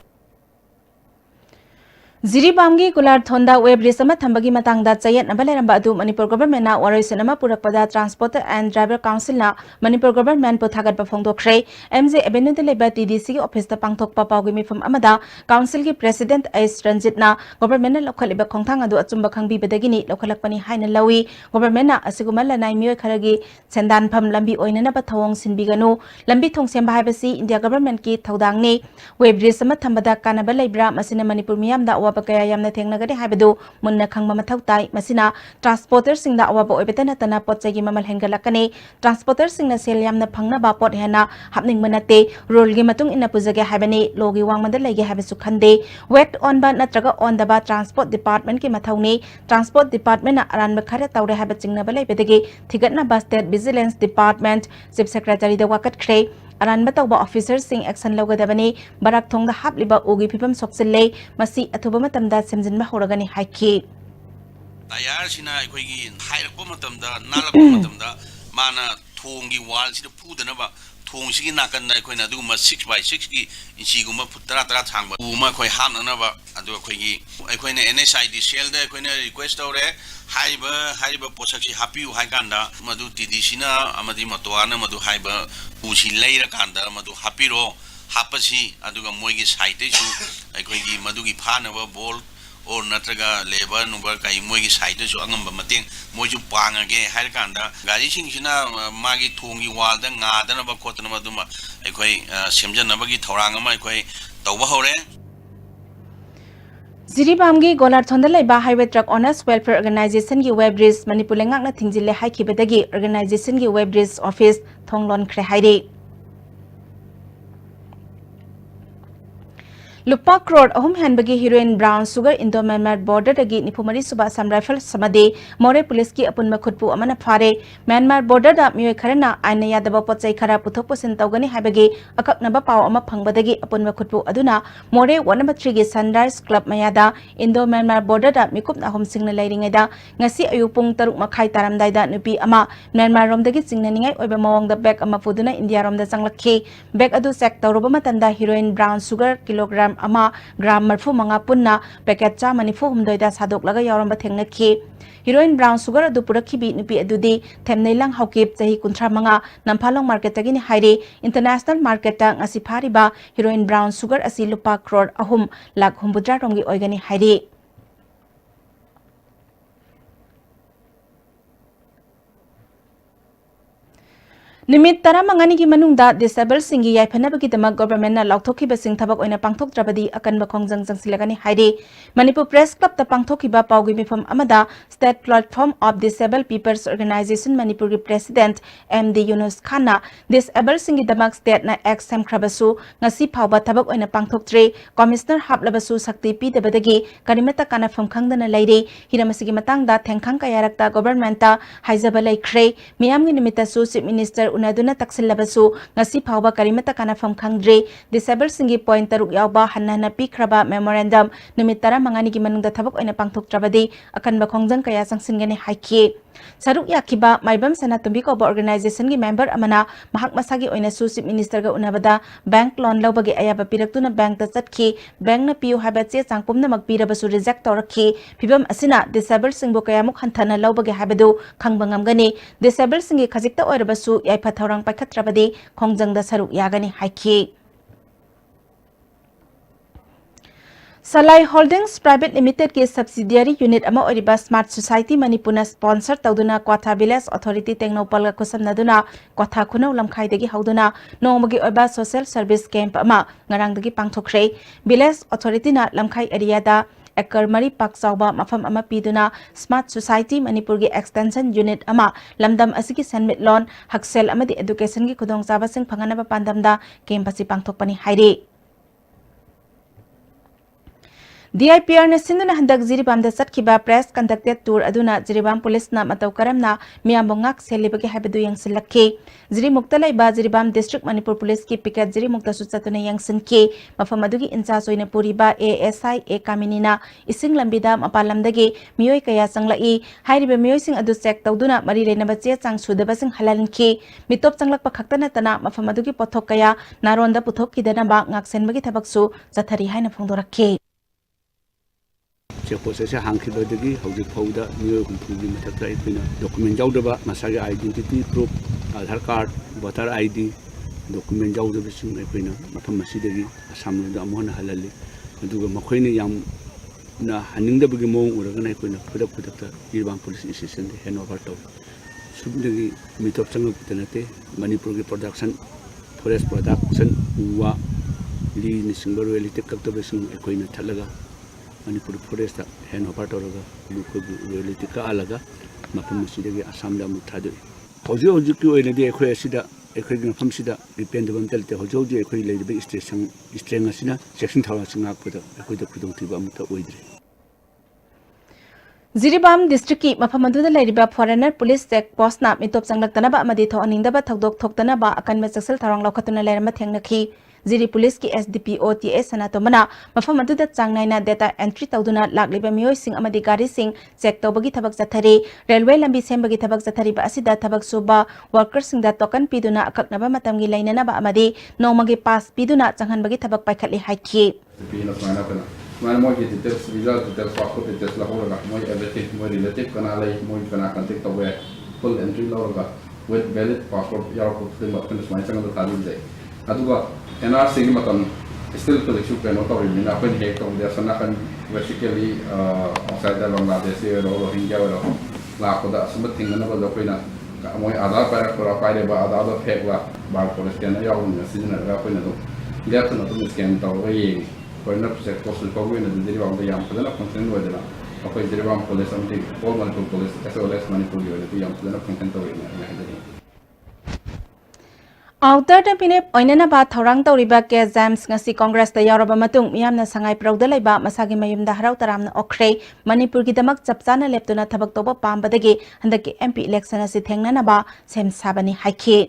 जिरीबामगी कुलार थोंदा वेब ब्रिज थंबगी मतंगदा चयतनब लेरंबा अदु मणिपुर गवर्नमेंट वरइसन पुरकपदा transporter and driver council Manipur government थागत फोंदोख्रे MJ एवेन्यू लेबा TDC की ऑफिस पांथोकपा पाउगी मिफम अमदा काउंसिल की प्रेसिडेंट एस रंजित गवर्नमेंट लौखलिबा खोंथांग अदु अचुंबा खंगबीबदगिनी लौखलकपनी हाइना लवी गवर्नमेंट असिगुमा लनाई मियोय खरगी सेंदानफम लंबी ओइननबा थवोंग सिनबिगनु लंबी थोंगसेम हाइबसी इंडिया गवर्नमेंट की थौदांगनी वेब ब्रिज थंबदा कानबा लेब्रा मसिना मणिपुर मियामदा अवाब कया यामना थेंगनगदे हाइबदु मुन्ना खंगमा मथौ ताई मसिना ट्रांसपोर्टर सिंगदा अवाब ओइबता नतना पोचगी ममल हेंगलकने ट्रांसपोर्टर सिंगना सेल यामना फंगना पोट हेना हापनिंग मनते रूल गी मतुंग इना पुजगे हाइबनी लोगी वांगमदा लेगे हाइबसु खंदे वेट ऑन बा नत्रगा ऑन दबा ट्रांसपोर्ट डिपार्टमेंट की मथौनी ट्रांसपोर्ट डिपार्टमेंट अरानबा खरे तौरे हाइब चिंगनबा लेबेदगे थिगतना बा state vigilance department chief secretary द वाकटख्रे अरानबा तौबा ऑफिसर सिंग एक्शन लौगदबनी बराक थोंगदा हापलिबा ओगी फिबम सोक्सिले मसी अथुबा मतमदा सेमजिनबा होरगनी हाइकी टायर सिना अखोगी हाइरकपा मतमदा नालकपा मतमदा माना थोंगी वाल सिदा फुदनबा थोंग सिगी नाकन अखोइना अदुगुमा 6x6 की इंचीगुमा फुट 10 थांगबा उमा अखोइ हाननबा अदु अखोगी अखोइना NSID सेल दा अखोइना रिक्वेस्ट तौरे हाइबा पोसक्सी हापियु हाइकांदा मदु TDC ना अमदि मतवाना मदु हाइबा उसी लेरकांदा मदु हापिरो हापसी अदुगा मोइगी साइटेसु अखोगी मदुगी फानबा बॉल और नत्रगा लेबर नुबर कई मोइगी साइटेसु अंगम मतें मोइजु पांगगे हाइरकांदा गाड़ी सिंगसिना मागी थोंगी वालदा ngaदनबा खोतनबा दुमा अखोई सेमजनबगी थौरांगमा अखोई तौबा हौरे जिरीबामगी गोलारथोंदा लेबा highway truck owners welfare organisation की वेब ब्रिज मणिपुर लेंगाकना थिंजिले हाइखिबदगी ऑर्गेनाइजेशन की वेब ब्रिज ऑफिस थोंगलोनख्रे हाइरे लुपा करोड़ अहम हेनबगी heroin brown sugar Indo Myanmar border दगी निफुमरी सुबा असम राइफल समदे मोरे पुलिस की अपुन मखुदपु अमना फारे म्यांमार बॉर्डर दा मियोय खरना आइन यादबा पोचै खरा पुथोक पुसिन तौगनी हाइबगे अककनबा पाव अमा फंगबदगी अपुन मखुदपु अदुना मोरे 1 गी सनराइज क्लब मयादा इंडो म्यांमार बॉर्डर दा मिकुप अहम सिंगना लैरिङैदा ngasi अयु पुंग 3 मखाई तारमदाइदा नुपी अमा म्यांमार रोमदगी चिंगनानिङै ओइबा मवंगदा बैग अमा पुदुना इंडिया रोमदा चंगलखि बैग अदु चेक तौरबा मतंदा हीरोइन ब्राउन सुगर किलोग्राम अमा ग्राम 35 पुन्ना पैकेट 194 सादोकलगा यावरंबा थेंगनखि हीरोइन ब्राउन सुगर अदु पुरखिबी नुपी अदुदी थेमनैलांग हौकेब चही 35 नंफालोंग मार्केट तगिनी हाइरे इंटरनेशनल मार्केट ता ngasi फारिबा हीरोइन ब्राउन सुगर असि लुपा करोड़ 3 लाख 8 रोंगी ओइगनी हाइरे निमित 15 की मनुंगदा डिसेबल सिंगी याइफनबगीदमक गवर्नमेंट लौथोखिबसिंग थबक ओइना पांथोकद्रबदी अकनब खोंजंग जंगसिलगनी हाइरे मणिपुर प्रेस क्लब ता पांथोखिबा पाउगी मिफम अमदा state platform of disable peoples organisation Manipur की प्रेसिडेंट MD यूनुस खाना डिसेबल सिंगी दमक स्टेट ना एक्स सेमख्रबसु ngasi फावबा थबक ओइना पांथोकत्रे कमिश्नर हापलबसु शक्ति पीदबदगी करिमता कानाफम खंगदना लैरे हिरमसिगी मतंगदा थेंखंग कयारकता गवर्नमेंट ता हाइजबा लैख्रे मियामगी निमित्तसु चीफ मिनिस्टर उनादुना तक्सिलबसु ngasi फावबा करिमता कानाफम खंगद्रे डिसेबल सिंगी पॉइंट 3 यावबा हन्ना पीख्रबा मेमोरेंडम निमित 15 की मनुंगदा थबक ओइना पांथोकत्रबदी अकनबा खोंजंग कया संगसिनगने हाइखि सरुक याखिबा माइबम सनातुंबी को ऑर्गेनाइजेशन की मेंबर अमना महक मसागी ओइना सु चीफ मिनिस्टर गा उनाबदा बैंक लोन लौबगे अयाबा पिरक्तुना बैंक ता चटखि बैंक ना पियु हाबा चे चांगपुमना मक पिरबसु रिजेक्ट तौरखि फिबम असिना डिसेबल सिंगबो कयामुक हंथना लौबगे हाबदु खंगबंगमगनी डिसेबल सिंगी खजिकता ओइरबसु याइफा थौरंग पाइखत्रबदे खोंजंगदा सरुक यागनी हाइखि Salai Holdings Private Limited के subsidiary unit ama oriba Smart Society Manipuna sponsor tauduna Kwatha Village Authority Tengnopal ga kusamnaduna Kwatha Khunau lamkhai dagi hauduna nomagi oiba social service camp ama ngarang dagi pangthokre Village Authority na lamkhai area da ekar mari pak chawba mafam ama piduna Smart Society Manipur gi extension unit ama lamdam asigi senmit lon haksel amadi education gi khudong chaba sing phangana ba pandamda camp asi pangthokpani haire DIPR ne sinduna handak Jiribam da satkiba press conducted tour aduna Jiribam police na matau karamna miyambongak selibagi habadu yang silakke Jiri Mukta laiba Jiribam district Manipur police ki picket Jiri Mukta sutsatuna yang sinke mafamadugi incha soina puriba ASI e kaminina ising lambida mapalamdagi miyoi kaya sanglai hairibe miyoi sing adu check tawduna mari leinaba che chang sudaba sing halalnki mitop changlak pakhaktana tana mafamadugi pothok kaya naronda puthok kidana ba ngaksenbagi thabaksu jathari haina phongdorakke check process से हांखिबदगी हौजिक फौदा मियो हुंफुगी मथक्ता इपिना document जाउदबा मसागे identity proof Aadhaar card voter ID document जाउदबसिंग इपिना मफम मसीदगी असमदा अमोन हलली अदुगा मखोइने याम ना हनिंगदबगी मोंग उरगना इपिना खुदक खुदकता जिरबाम पुलिस स्टेशन दे हैंड ओवर तो सुबदगी मिटॉप चंगपतनते मणिपुर की प्रोडक्शन फॉरेस्ट प्रोडक्शन वा ली निसिंगर रियलिटी कक्तबसिंग इपिना थलगा मणिपुर फॉरेस्ट हैंड ओवर तौरगा रियलिटी का अलगा मफम सिदगी असम दा मुथादो हौजि हौजि की ओइनदि एखोय सिदा एखोय मफम सिदा डिपेंडेबल तलते हौजि हौजि एखोय लेदबे स्टेशन स्ट्रेंग असिना सेक्शन थावा सिंगाक पदा एखोय द खुदों थिबा Amruta ओइद्रे Jiribam district ki mafamaduna lairiba foreigner police check post na mitop changlaktanaba amadi thoaningdaba thokdok thoktanaba akan mesel tharang lokhatuna lairama thengnakhi Jiri police ki SDPO TS sanatomana mafamaduna changnaina data entry tawduna lakliba miyoi sing amadi gari sing check tawbagi thabak jathari railway lambi sembagi thabak jathari ba asida thabak suba workers sing da token piduna akaknaba matamgi lainana ba amadi nomagi pass piduna changhanbagi thabak paikhatli haiki mana moi details visa details passport details la hola moi everything moi relative kana lai moi kana contact to we full entry la hola with valid passport ya ko de mat kan smai chang da talin dai aduga NRC gi matam still to the issue kan to ri na pen he to de sana kan basically outside the Bangladesh ro Rohingya ro la ko da samat thing na ba do koina moi ada para ko pa de ba ada do fake la ba ko scan ya un sinna ga koina do dia to no to scan to we Koina project postal kogu na Jiribam da yam padana content wadana akoy Jiribam police amti all Manipur police as well as Manipur unit yam padana content wadana yahdani Outer the pinep oinana ba thorang tawriba ke jams ngasi congress da yaraba matung miyamna sangai prawda laiba masagi mayumda harau taramna okhrei Manipur gi damak chapchana leptuna thabak toba pambadagi handaki MP election asi thengnana ba sem sabani haiki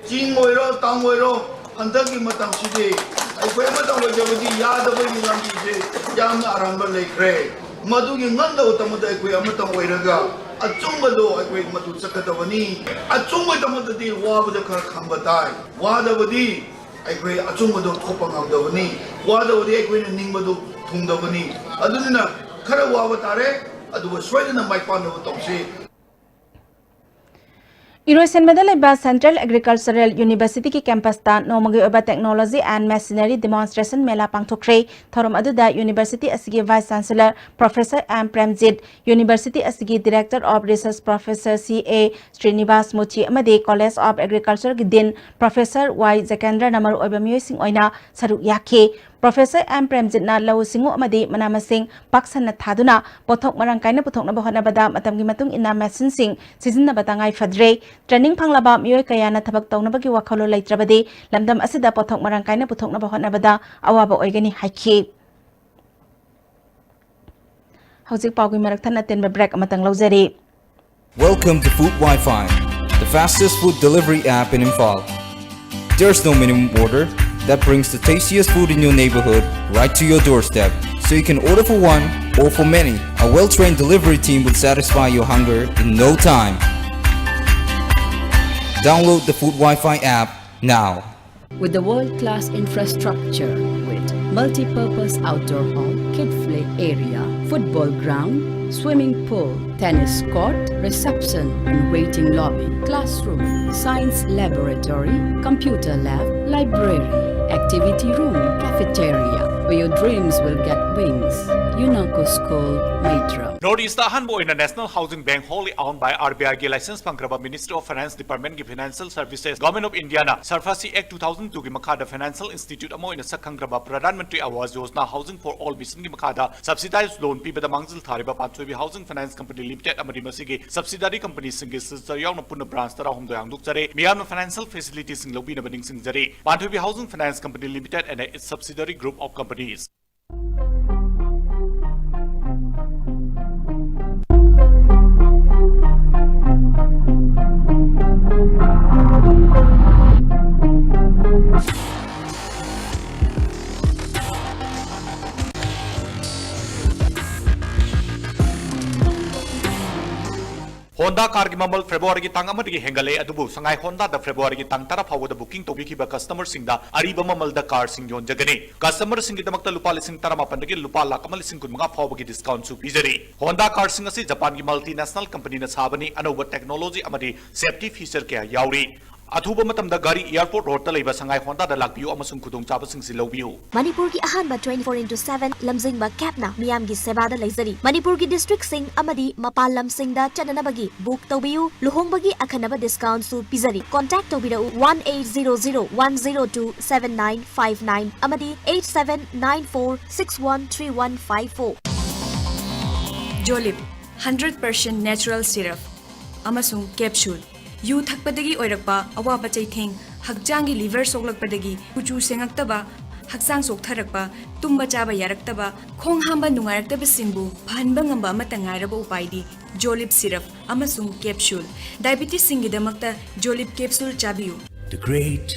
Jing oiro tang oiro handaki matam sidi अखोई मतम वजबदी यादबगी लंबी से याम आरंभ लेखरे मदुगी nganda utamada अखोई अमतम ओइरगा अचुंबदो अखोई मदु चकदबनी अचुंबदमददी वाबद खर खंबताय वादबदी अखोई अचुंबदो थोपा ngamdabani वादबदी अखोई निंगबदो थुंगदबनी अदुनिना खर वाबतारे अदुबो सोयदना माइपानो तोमसी Iroisen Medalaba Central Agricultural University ki campus ta nomagi oba technology and machinery demonstration mela pangthokre thorom aduda university asigi vice chancellor professor M Premjit university asigi director of research professor CA Srinivas Mochi amadi college of agriculture gi din professor Y Jakendra namar oba miyosing oina saruk yakhe Professor M Premjit na lau singu amadi manamasing paksan na thaduna pothok marang kaina pothok na bahona bada matamgi matung ina machine sing season na batangai fadre training phanglaba miyoi kaya na thabak tawna bagi wakhalo laitrabadi lamdam asida pothok marang kaina pothok na bahona bada awaba oigani haiki Hojik pawgi marak thana tenba break amatang laujari Welcome to Food Wi-Fi, the fastest food delivery app in Imphal. There's no minimum order. That brings the tastiest food in your neighborhood right to your doorstep. So you can order for one or for many. A well-trained delivery team will satisfy your hunger in no time. Download the Food Wi-Fi app now. With the world-class infrastructure with multi-purpose outdoor hall, kid-play area, football ground, swimming pool, tennis court, reception and waiting lobby, classroom, science laboratory, computer lab, library, activity room, cafeteria, where your dreams will get wings. UNACO School, Maitra. Northeast Hanbo in a National Housing Bank wholly owned by RBI license Pankraba Ministry of Finance Department Financial Services Government of India Sarfasi Act 2002 ki Makada Financial Institute amo in a Sakangraba Pradhan Mantri Awas Yojana Housing for All Mission ki Makada subsidized loan piba the Mangzil Thariba Patsubi Housing Finance Company Limited amadi masigi subsidiary companies singi Sayong Puna branch tara hum doyang dukjare Miyam financial facilities sing lobi na bading sing jare Patsubi Housing Finance Company Limited and its subsidiary group of companies. Honda car ki mamal February ki tang amadi hengale adubu sangai Honda da February ki tang tara phawo da booking tobi ki ba customer sing da ariba mamal da car sing yon jagani customer sing ki damakta lupa lising tara mapan da ki lupa lakh amal lising kun mga phawo ki discount su pijari Honda car sing asi Japan ki multinational company na sabani anova technology amadi safety feature kya yauri अथुब मतम the गाड़ी airport road तलैबा Sangai होंदा the लाकबियो अमसुंग खुदोंग चाबसिंग सि लौबियो मणिपुर की अहान 24/7 लमजिंग बा कैपना मियाम की सेवा the लैजरी मणिपुर की डिस्ट्रिक्ट सिंग अमदी मपाल लम सिंग द चननबगी बुक तौबियो लुहोंबगी अखनब डिस्काउंट सु पिजरी कांटेक्ट तौबिरो 1800-102-7959 अमदी 8794613154 जोलिप 100% नेचुरल सिरप अमसुंग कैप्सूल यू थकपदगी ओइरकपा अवाबा चैथेंग हकजांगी लिवर सोगलकपदगी कुचू सेंगक्तबा हकजांग सोकथरकपा तुम्बा चाबा यारक्तबा खोंग हांबा नुंगारक्तबा सिंबु फहनबा ngamba amata ngairaba upaidi जोलिप सिरप अमसुंग कैप्सूल डायबिटीज सिंगिदमक्ता जोलिप कैप्सूल चाबियु The Great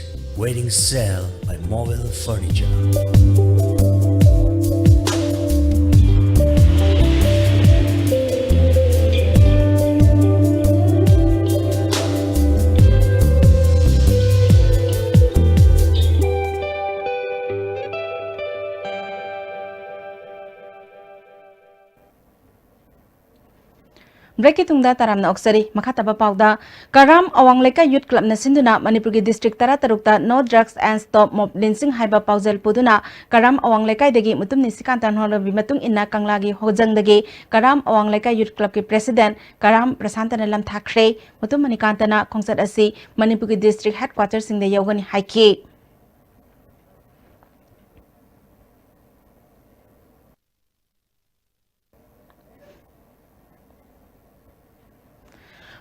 Wedding Sale by Mobile Furniture. Break तुंगदा Taram ऑक्सरी मखातबा पाउदा कराम अवांग लेका यूथ क्लब न सिंधुना मणिपुर की डिस्ट्रिक्ट तरा तरुकता no drugs and stop mob lynching हाइबा पाउजल पुदुना कराम अवांग लेका दगी मुतुम निसिकान तान होलबी मतुंग इन्ना कंगलागी होजंग दगी कराम अवांग लेका यूथ क्लब के प्रेसिडेंट कराम प्रशांतन लम थाखरे मुतुम मनिकांतना खोंसत असि मणिपुर की डिस्ट्रिक्ट हेडक्वार्टर सिंग द यौगनी हाइकी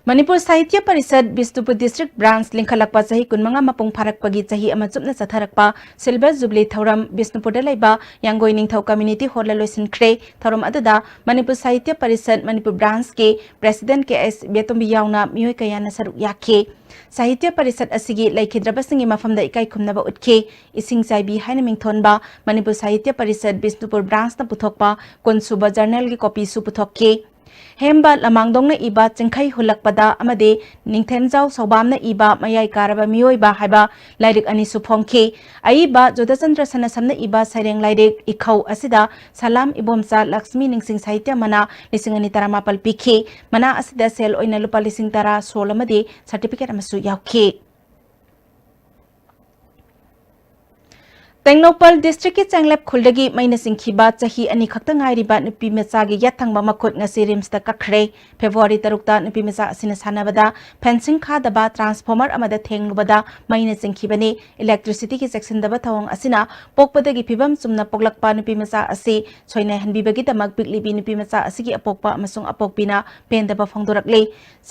मणिपुर साहित्य परिषद बिष्णुपुर डिस्ट्रिक्ट ब्रांच लिंखलकपा चाही कुनमंगा मपुंग फारकपगी चाही अमा चुपना चथरकपा सिल्वर जुबली थौरम बिष्णुपुर लेबा यांगोई निंगथौ कम्युनिटी हॉल लोइसिनख्रे थौरम अदुदा मणिपुर साहित्य परिषद मणिपुर ब्रांच के प्रेसिडेंट के एस बेतुंबी याउना मियोय कयाना सरुक याखे साहित्य परिषद असिगी लैखिद्रबसिंगी मफमदा इकाई खुमनबा उतखे इसिंग चाइबी हाइना मिंगथोनबा मणिपुर साहित्य परिषद बिष्णुपुर ब्रांच न पुथोकपा कोनसुबा जर्नल की कॉपी सु पुथोकखे हेम्बा लमांगदोंगना इबा चिंखै हुलकपदा अमदे निंथेनजाव सौबामना इबा मयाई कारबा मियोइबा हाइबा लाइरिक अनि सुफोंखे आइबा जोधचंद्र सनसमना इबा सैरेंग लाइरिक इखौ असिदा सलाम इबोमचा लक्ष्मी निंगसिंग साहित्य मना लिसिंगनि तरामापल पिखे मना असिदा सेल ओइना लुपा लिसिंग तरा सोल अमदे सर्टिफिकेट अमसु यावखे तेंगनोपल डिस्ट्रिक्ट के चंगलेप खुलदगी मैना सिंखिबा चाही अनि खक्ता ngairiba nupi mecha gi yathangba makhut ngasi rims ta kakre February 3 ta nupi mecha asina sanabada fencing kha daba transformer amada thenglubada maina sinkhibani electricity ki section daba thawang asina pokpadagi phibam chumna poklakpa nupi mecha asi soina hanbibagi tamak biklibi nupi mecha asigi apokpa amasung apokpina pendaba phongdorakle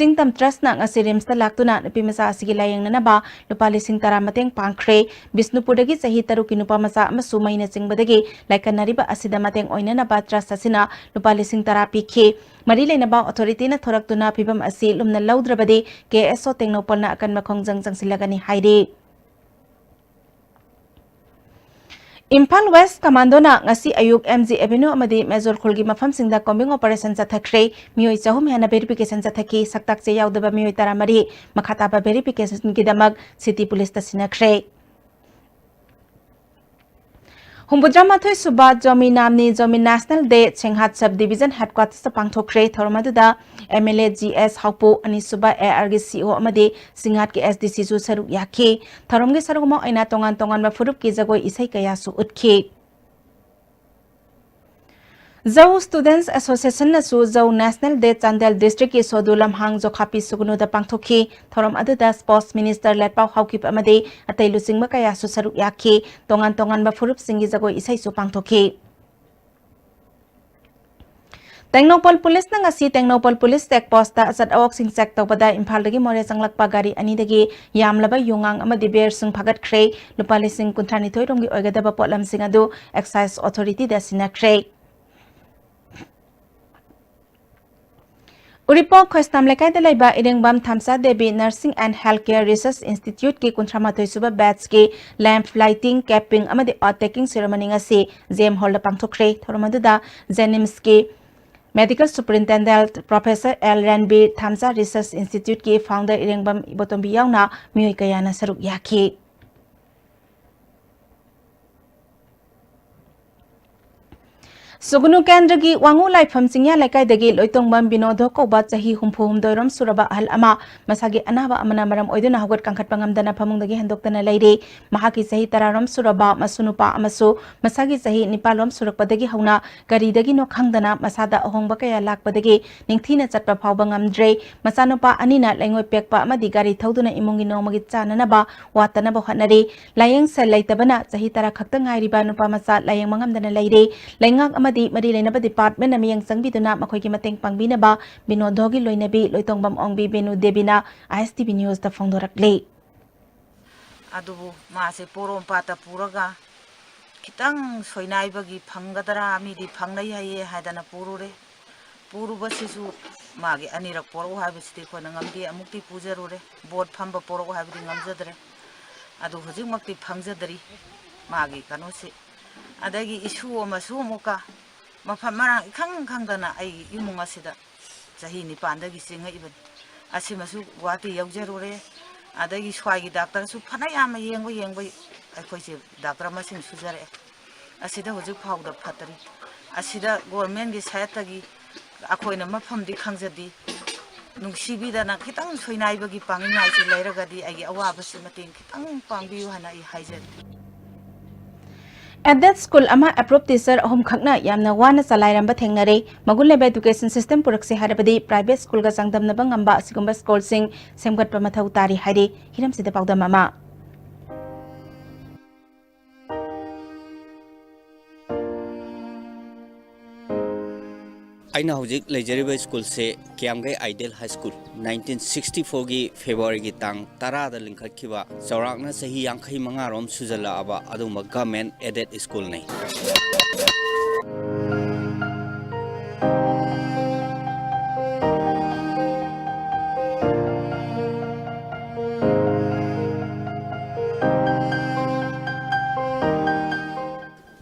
singtam trust na ngasi rims ta laktuna nupi mecha asigi layengna ba lupali singtara mateng pangkhre Bisnupurdagi chahi 3 Pamasa amasu maina chingbadagi laikanariba asida mateng oinana ba trust asina lupa lising tarapi ke mari leinaba authority na thoraktuna phibam asi lumna laudrabadi KSO tengnopolna akan makhongjang jangsilagani haire Impal West Commando na ngasi ayuk MG Avenue amadi Major Khulgi mafam singda combing operation chathakre mioi chahum hena verification chathaki saktak che yaudaba mioi taramari makhata ba verification gidamak city police ta sinakre Humbudramathoi Suba Jomi Namni Jomi National Day Chenghat Subdivision Headquarters Pangthokre Thormaduda MLA GS Haupo Ani Suba ARG CO Amade Singhat ke SDC Su Saru Yake Thoromge Sarugmo Aina Tongan Tongan Ba Furup ke Jagoi Isai Kaya Su Utke Zau Students Association nasu Zau National Day Chandel District ki Sodulam Hang Jokhapi Sugunu da Pangthoki thoram aduda Sports Minister Letpau Haukip amade atay lusing makaya su saruk yaki tongan ba furup singi jagoi isai su pangthoki Tengnopol Police na ngasi Tengnopol Police Check Post ta asat awak sing check tawpada Imphal dagi more sanglakpa gari ani dagi yamlaba yungang amadi ber sung phagat khrei lupa lising kunthani thoi romgi oigadaba potlam sing adu Excise Authority da sina khrei Uripok Khostam Lekai de Laiba Iringbam Thamsa Devi Nursing and Healthcare Research Institute ki Kunthramatoi suba batch ki lamp lighting capping amadi taking ceremony ngasi JM Hall da pangthokre thoromaduda Jenims ki Medical Superintendent Professor L. Ranbir Thamsa Research Institute ki founder Iringbam Ibotombi yauna mioi kayana saruk yaki Sugunu Kendra gi wangu laifam singya laikai dagi loitongbam binodho koba chahi humpu humdoiram suraba ahal ama masagi anaba amana maram oiduna hagot kangkhat pangamdana phamung dagi handoktana leire mahaki chahi tararam suraba masunupa amasu masagi chahi nipalom surakpadagi hauna gari dagi no khangdana masada ahongba kaya lakpadagi ningthina chatpa phawba ngamdre masanupa anina laingoi pekpa amadi gari thauduna imungi nomagi chananaba watanaba hotnari layeng sel laitabana chahi tara khakta ngairiba nupa masa layeng mangamdana leire laingak Mari Lainaba Department na miyang sangbiduna makoy kimateng pangbinaba binodhogi loinabi loitongbam ongbi benu debina ISTV News da fongdorakle. Adubu maase porom pata puraga kitang soinai bagi panggadara ami di pangnai haye haidana purure puruba sisu magi anirak poro habesti ko nangamdi amukti pujarure board phamba poro habdi ngamjadre adu hojik makti phangjadari magi kanosi adagi isu amasu muka mafam marang khangdana ai imung asida chahi ni pandagi singa iban asimasu wati yaujarure adagi swagi doctor su phana yama yengba akhoi se doctor masing sujare asida hojik phawda phatari asida government gi sayatagi akhoina mafam di khangjadi nungsibidana kitang soinaibagi pangingai si lairagadi agi awabasi mating kitang pangbiu hana I haijari At that school ama approved teacher ahom khakna yamna wana salairamba thengnare magul leba education system purakse harabadi private school ga sangdamna bangamba sigumba school sing semgatpa mathau tari haire hiram sida pawda mama Aina hojik lejariba school se Kiamgai Ideal High School 1964 gi February gi tang tara da lingkhatkiba chawrakna sahi 85 rom sujala aba aduma government aided school nei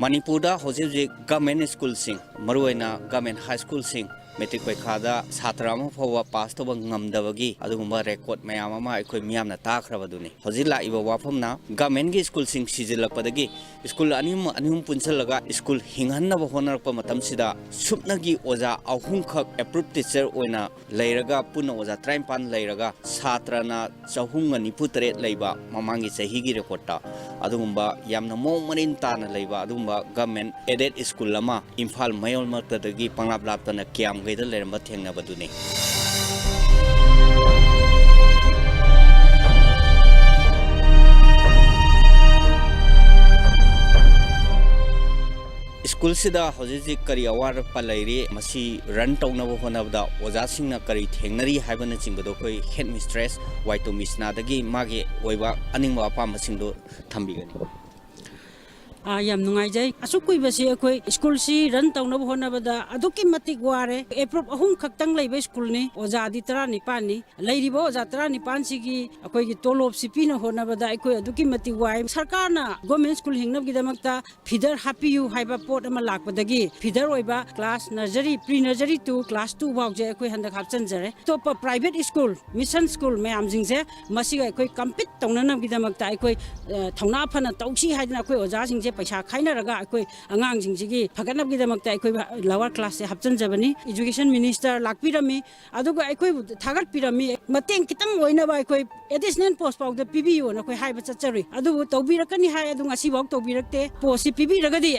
Manipura hojik government school sing maruaina government high school sing metric paikada satrama phawa pass to ngamdabagi adugumba record mayam ama aikoi miyamna takhrabaduni hojila iba wafamna government gi school sing sijilakpadagi school anim punchalaga school hinghanna ba honarakpa matamsida supnagi oja ahum khak approved teacher oina leiraga puna oja 35 leiraga satrana chahunga niputret leiba mamangi chahigi recordta adugumba yamna mongmarin tana leiba adugumba government aided school lama Imphal mayol martadagi panglap-laptana kiam gaida leramba thengnabaduni school sida hojiji kari awar palairi masi run tawnaba honabda oja singna kari thengnari haibana chingbado koi head mistress waito misna dagi mage oiba aningwa apa masingdo thambigani yam nungai jai asukui basi akoi school si run tawnaba honabada aduki matik ware approve ahum khaktang leiba school ni oja di 35 ni leiribo oja 35 sigi akoi gi tolop sipi na honabada akoi aduki matik wai sarkarna government school hingnab gi damakta feeder happy you haiba pot ama lakpadagi feeder oiba class nursery pre nursery to class 2 baw je akoi handak hapchan jare top private school mission school mayam jingse masiga akoi compete tawnanam gi damakta akoi thongna phana tausi haidna akoi oja jingse paisa khainaraga akoi angang jingjigi phaganab gi damakta akoi lower class se hapchan jabani education minister lakpirami aduga akoi thagat pirami mateng kitang oina ba akoi additional post pau the PBU na koi hai ba chachari adu tawbirakani hai adu ngasi bok tawbirakte post si PB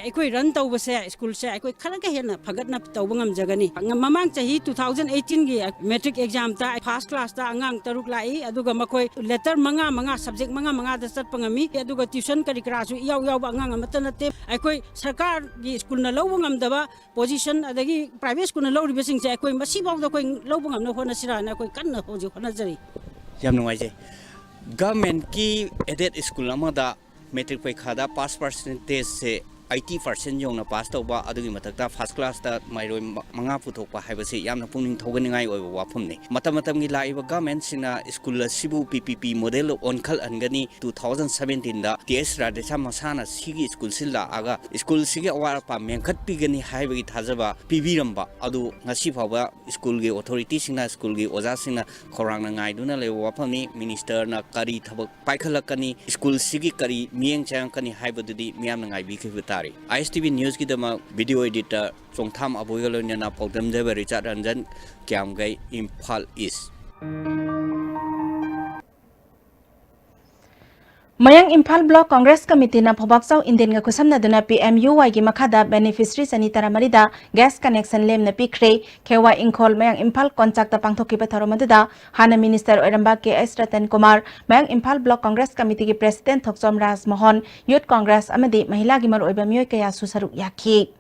ekoi run tawba se school se ekoi khalaga hena phagatna tawba ngam jagani mamang chahi 2018 gi metric exam ta first class ta angang taruk lai aduga makoi letter manga subject manga da chat pangami aduga tuition kari kra su yaw ba angang amata nate ekoi sarkar gi school na lawba ngam daba position adagi private school na lawri besing se ekoi masi baw da koi lawba ngam na hona sira na koi kanna hoji hona jari yam nungai je government ki aided school amada metric paikha da pass percentage se 80% yong na pass tawba adugi matakta first class ta mairoi manga puthokpa haibase yamna pungning thoganingai oiba wafum ne matam gi laiba government sina school sibu PPP model on khal angani 2017 da TS Radesha masana sigi school silla aga school sigi awara pa mengkhat pigani haibagi thajaba pibiramba adu ngasi phawa school gi authority sina school gi oja sina khorang na ngai duna le wafam ni minister na kari thabak paikhalakani school sigi kari mieng chang kani haibadudi miam na ngai bi khibta ISTV News की दमा video editor चोंगथाम अबोयगलोन्या ना पौदम जेब Richard Ranjan क्यामगई Imphal east Mayang Imphal Block Congress Committee na Phobaksaw Indian nga kusam na duna PMUY gi makada beneficiary sani taramarida gas connection lem na pikre kewa ingkhol Mayang Imphal contract ta pangthoki ba tharomadada hana minister oiramba KS Ratan Kumar Mayang Imphal Block Congress Committee gi president Thoksom Raj Mohan Youth Congress amadi mahila gi mar oiba miyoi kaya susaru yakhi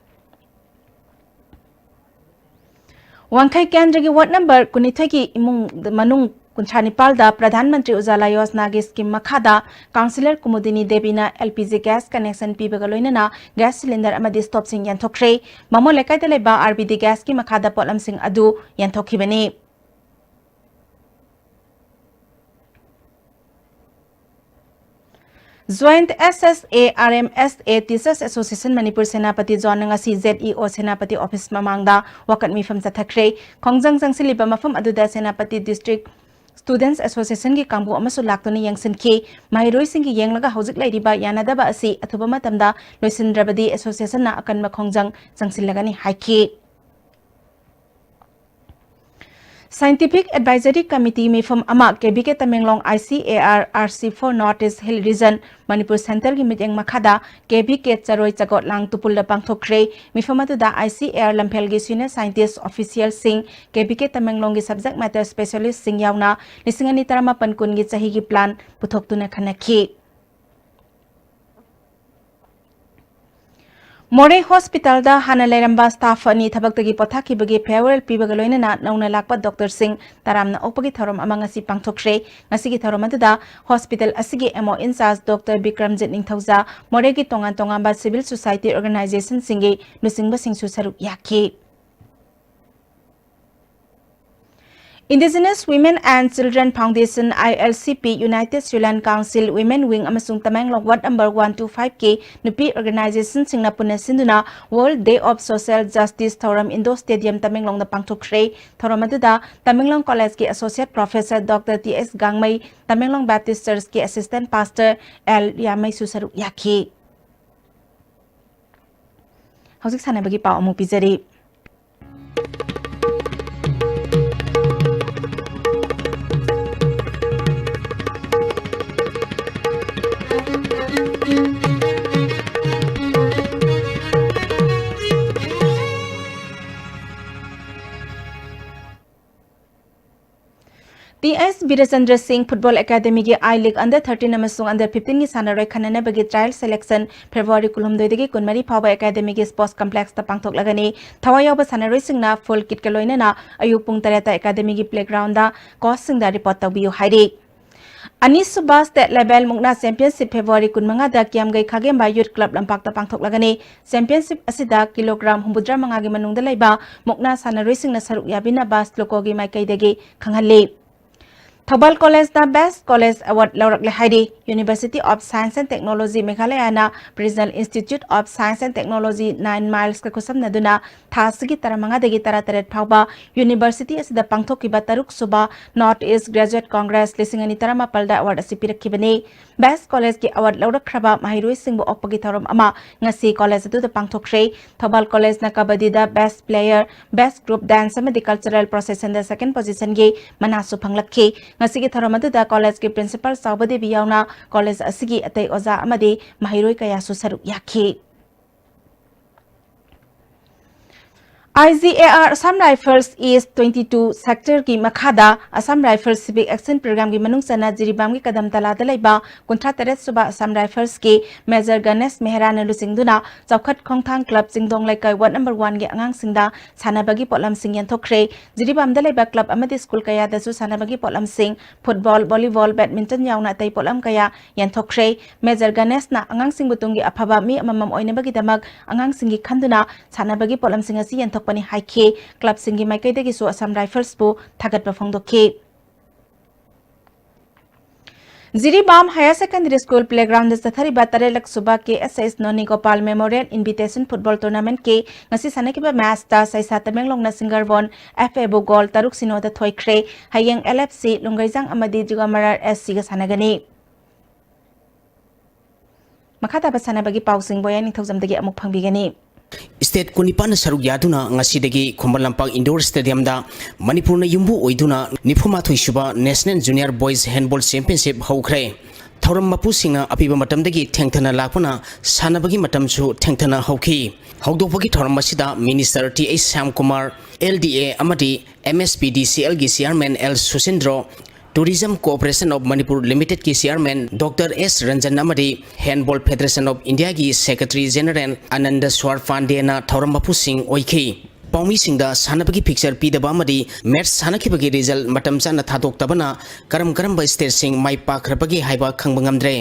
Wangkhai Kendra gi ward number kunithai gi imung manung Kunchanipal da Pradhan Mantri Ujala Yojana gi scheme makhada Councillor Kumudini Debina LPG gas connection pibagaloinana gas cylinder amadi stop sing yanthokre mamo lekai de leba RBD gas ki makhada polam sing adu yanthokibani Joint SSA RMSA Teachers Association Manipur Senapati John ngasi ZEO Senapati Office mamangda wakat mifam chathakre khongjang jangsiliba mafam aduda Senapati District Students Association ki kambu amasu laktoni yangsin ki mahiroi sing ki yenglaga hojik lairiba yanadaba asi athuba matamda loisindrabadi association na akan makhongjang jangsilagani haiki Scientific Advisory Committee mifam ama KBK Tamenglong ICAR RC4 Northeast Hill Region Manipur Center gi miteng makhada KBK Charoi Chagot Lang Tupul da pangthokre mifam atuda ICAR Lamphel gi senior scientist official sing KBK Tamenglong gi subject matter specialist sing yauna lisingani tarama pankun gi chahi gi plan puthoktuna khanakhi More Hospital da hana leramba staff ani thabak pothaki bagi farewell pibagaloina na nauna lakpa Dr. Singh taramna opagi thorom amangasi pangthokre ngasigi thorom atuda hospital asigi MO in charge Dr. Bikramjit Ningthauja more gi tongan ba civil society organization singi nusingba singsu saru yakhi Indigenous Women and Children Foundation ILCP United Sri Lankan Council Women Wing amasung Tamenglong Ward number 125K Nupi Organization singna punna sinduna World Day of Social Justice Thoram Indo Stadium Tamenglong na pangthokre thoram aduda Tamenglong College ki Associate Professor Dr. TS Gangmai Tamenglong Baptist Church ki Assistant Pastor L Yamai Susaru Yakhi Hauzik sana bagi pau amu pizari TS Birachandra Singh Football Academy gi I League Under 13 amasung Under 15 gi sanaroi khanana bagi trial selection February kulumdoi dagi kunmari phawa academy gi sports complex ta pangthok lagani thawai yoba sanaroi singna full kit ka loina na ayu pung 3 ta academy gi playground da coach sing da report tabiu hairi Anis Subas State Level Mukna Championship February kunmanga da kiamgai khagemba youth club lampak ta pangthok lagani championship asida kilogram humbudra manga gi manungda laiba mukna sanaroi singna saruk yabina bas lokogi maikai dagi khanghalli Thobal College da Best College Award laurakle hairi University of Science and Technology Meghalaya na Regional Institute of Science and Technology 9 miles ka kusam na duna thasigi taramanga degi tarat phawba University asida pangthokiba taruk suba North East Graduate Congress lisingani tarama palda award asipirakibani Best College ki award laurakhraba mahiroi singbo opagi thorom ama ngasi college adu da pangthokre Thobal College na kabadi da Best Player Best Group Dance amadi Cultural Procession da second position gi manasu phanglakhi ngasigi tharam aduda college ki principal Saubade bi yauna college asigi atei oza amadi mahiroi kaya su saruk yakhi IGAR Assam Rifles East 22 sector ki makhada Assam Rifles Civic Action Program ki manung sana jiribam ki kadam talada laiba kuntra teret suba Assam Rifles ki Major Ganesh Mehra na lusingduna chawkhat khongthang club singdong laikai ward number 1 gi angang singda sanabagi polam sing yanthokre jiribam da laiba club amadi school kaya da su sanabagi polam sing football volleyball badminton yauna tai polam kaya yanthokre Major Ganesh na angang sing butungi aphaba mi amamam oinabagi damak angang singi khanduna sanabagi polam sing asi yanthok pani haike club singi maikai degi su Assam Rifles bu thagat ba phongdoke Jiribam Higher Secondary School Playground is the Thariba Tarelak Suba ke SS Noni Gopal Memorial Invitation Football Tournament ke ngasi sanakiba match ta saisa Tamenglong na Singarvon FA bu goal taruk sino da thoikre hayang LFC Lungaijang amadi Jugamarar SC ga sanagani Makata ba sanabagi pausing boyan thawjamdagi amuk phangbigani State Kunipan Saruk Yaduna ngasidagi Khombalampak Indoor Stadium da Manipur na yumbu oiduna nifuma thoisuba National Junior Boys Handball Championship hokre Thoram mapu singna apiba matamdagi thengthana lakpana sanabagi matamchu thengthana hokhi hokdopagi thoram masida Minister T.A. Sam Kumar LDA amadi MSPDCL gi Chairman L Susindro Tourism Corporation of Manipur Limited ki Chairman Dr. S. Ranjan Amadi Handball Federation of India ki Secretary General Ananda Swar Pandey na Thaurambapu Singh oikhi Paumi Singh da sanabagi picture pidaba amadi match sanakibagi result matam chana thadok tabana karam ba state sing mai pakrabagi haiba khangbangamdre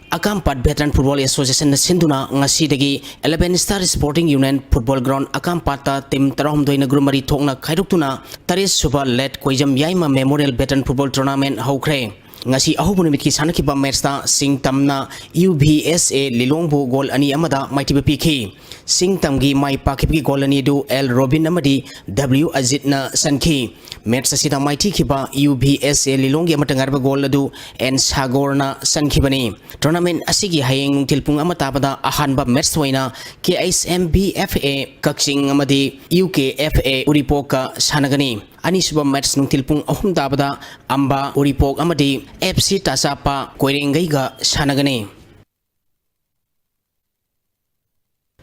Akampat Veteran Football Association na sinduna ngasidagi 11 Star Sporting Union Football Ground Akampata team tarahum doina grumari thokna khairuktuna taris suba let koijam yaima Memorial Veteran Football Tournament hokre ngasi ahubu nimit ki sanakiba match ta Singtamna UVSA Lilongbu goal ani amada maitiba pikhi Singtamgi mai pakipgi goal ani du L Robin amadi W Ajit na sankhi match asida maiti khiba UVSA Lilongi amatangarba goal adu N Sagor na sankhibani tournament asigi hayeng nungtilpung amatabada ahanba match waina KSMBFA Kakching amadi UKFA Uripoka sanagani Anisuba match nungtilpung ahum dabada Amba Uripok amadi FC Tasapa Koirengaiga sanagani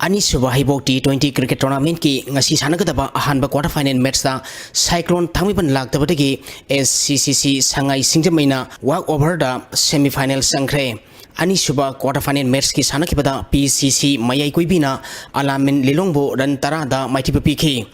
Anisuba Haibok T20 cricket tournament ki ngasi sanagadaba ahanba quarter final match ta Cyclone Thamiban laktabadagi SCCC Sangai Singjamaina walk over da semi final sangkre Anisuba quarter final match ki sanakibada PCC Mayai Kuibina Alamin Lilongbo ran tarada maitipa pikhi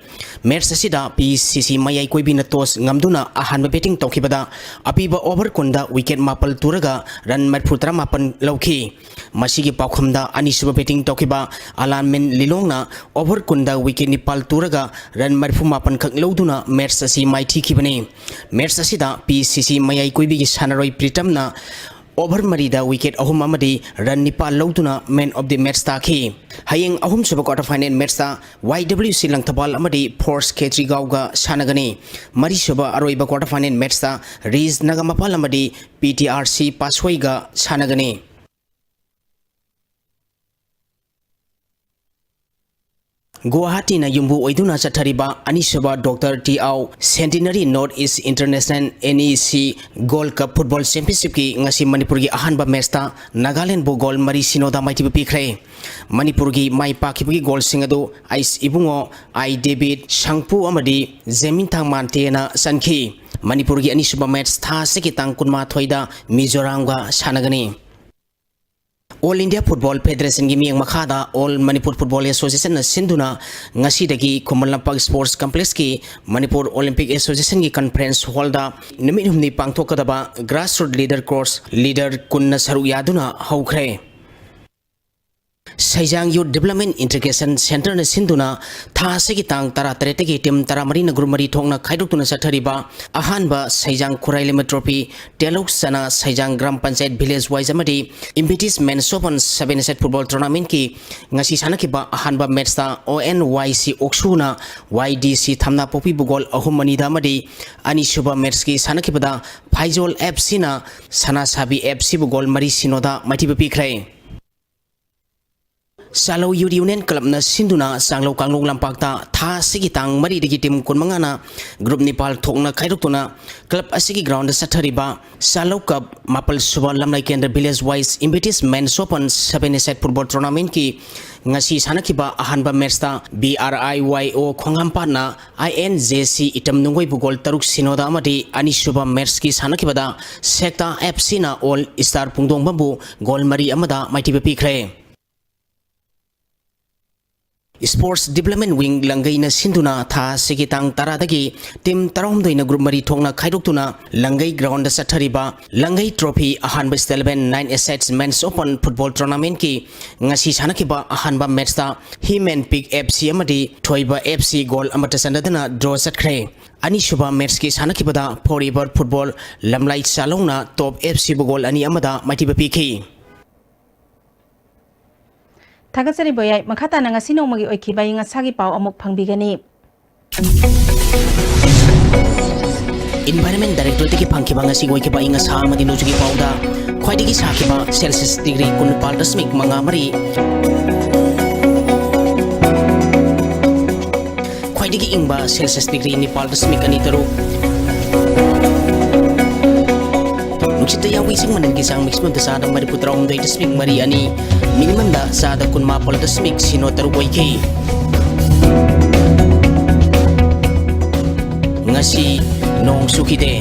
match asida PCC Mayai Kuibina tos ngamduna ahanba batting tokibada apiba over kunda wicket mapal turaga ran marfutra mapan lauki masigi paukhamda Anisuba batting tokiba Alamin Lilongna over kunda wicket nipal turaga ran marfu mapan khak lauduna match asi maiti khibani match asida PCC Mayai Kuibi sanaroi Pritamna over marida wicket ahum amadi run nipal lauduna man of the match takhi hayeng ahum suba quarter final match ta YWC Langthabal amadi Force K3 Gauga sanagani mari suba aroiba quarter final match ta Riz Nagamapal amadi PTRC Paswaiga sanagani Guwahati na yumbu oiduna chathariba Anisuba Dr. T.A. Centenary North East International NEC Gold Cup Football Championship ki ngasi Manipur gi ahanba match ta Nagaland bu goal mari sinoda maiti pikre Manipur gi mai pakibagi goal singadu Ice Ibungo I David Shangpu amadi Zemintang Mante na sankhi Manipur gi Anisuba match tha sekitang kunma thoida Mizoram ga sanagani All India Football Federation gi miyang makhada All Manipur Football Association na sinduna ngasidagi Khombalampak Sports Complex ki Manipur Olympic Association gi conference hall da numit humni pangthokadaba grassroots leader course leader kunna saru yaduna hokre Saijang Youth Development Integration Center na sinduna tha segi tang tara taretegi tim tara mari na grumari thongna khaidokuna sathariba ahanba Saijang Khurai Limit Trophy Telok Sana Saijang Gram Panchayat Village Wise amadi Impetus Men's Open 7-set football tournament ki ngasi sanakiba ahanba match ta ONYC Oksuna YDC Thamna Popi Bugol ahumani damadi Anisuba match ki sanakibada Faizol FC na Sana Sabi FC Bugol mari sinoda matiba pikrai Salo Youth Union Club na sinduna sanglo kanglong lampakta tha sigi tang mari digi tim kunmangana group Nepal thokna khairukuna club asigi ground sathariba Salo Cup mapal suba lamlai kendra village wise impetus men's open 7 set football tournament ki ngasi sanakiba ahanba match ta BRIYO khongampa na INJC itam nungoi bugol taruk sinoda amati ani suba match ki sanakibada sekta FC na all star pungdong bambu gol mari amada maiti bepi khre Sports Development Wing langai na sinduna tha sigitang taradagi tim taromdoi na group mari thongna khairuktuna langai ground da sathariba langai trophy ahanba stelben 9 assets men's open football tournament ki ngasi sanakiba ahanba match ta Himen Peak FC amadi Thoiba FC goal amata sandadana draw satkre ani shuba match ki sanakibada forever football lamlai salongna top FC bugol ani amada maitiba piki Tagasari boyai makata na nga sinong magi oikiba yung sagi pao amok pangbigani. Environment Director tiki pangkiba nga sigoy kiba inga sa madino sugi pao da kway digi sa kiba Celsius degree kun paltasmik mga mari kway digi ingba Celsius degree ni paltasmik anitaro Nuksita yawi sing manan kisang mix mo sa adang mariputra umday tasmik mari ani minimum da sa ada kun mapol tasmik sino taruboy ki ngasi nong sukide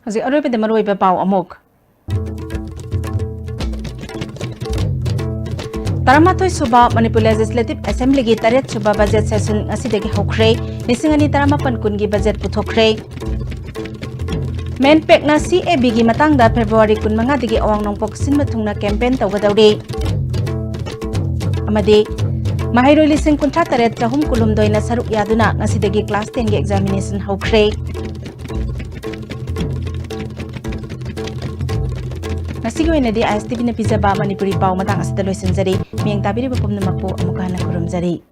Kasi aroy pa maroy pa pao amok. Taramatoy suba Manipur Legislative Assembly gi taret suba budget session asidagi hokre nisingani taramapan kun gi budget puthokre Menpek na CAB gi matangda February kun mga digi awang nongpok sinmathungna campaign tawgadawri amadi mahayroy lising kuntra taret kahum kulumdoy na saruk yaduna ngasidagi class 10 gi examination hokre Nasigoy na di ISTV na pizza ba Manipuri pao matang asita loy sanjari miyang tabiri bapom na magpo amukahan na kurum jari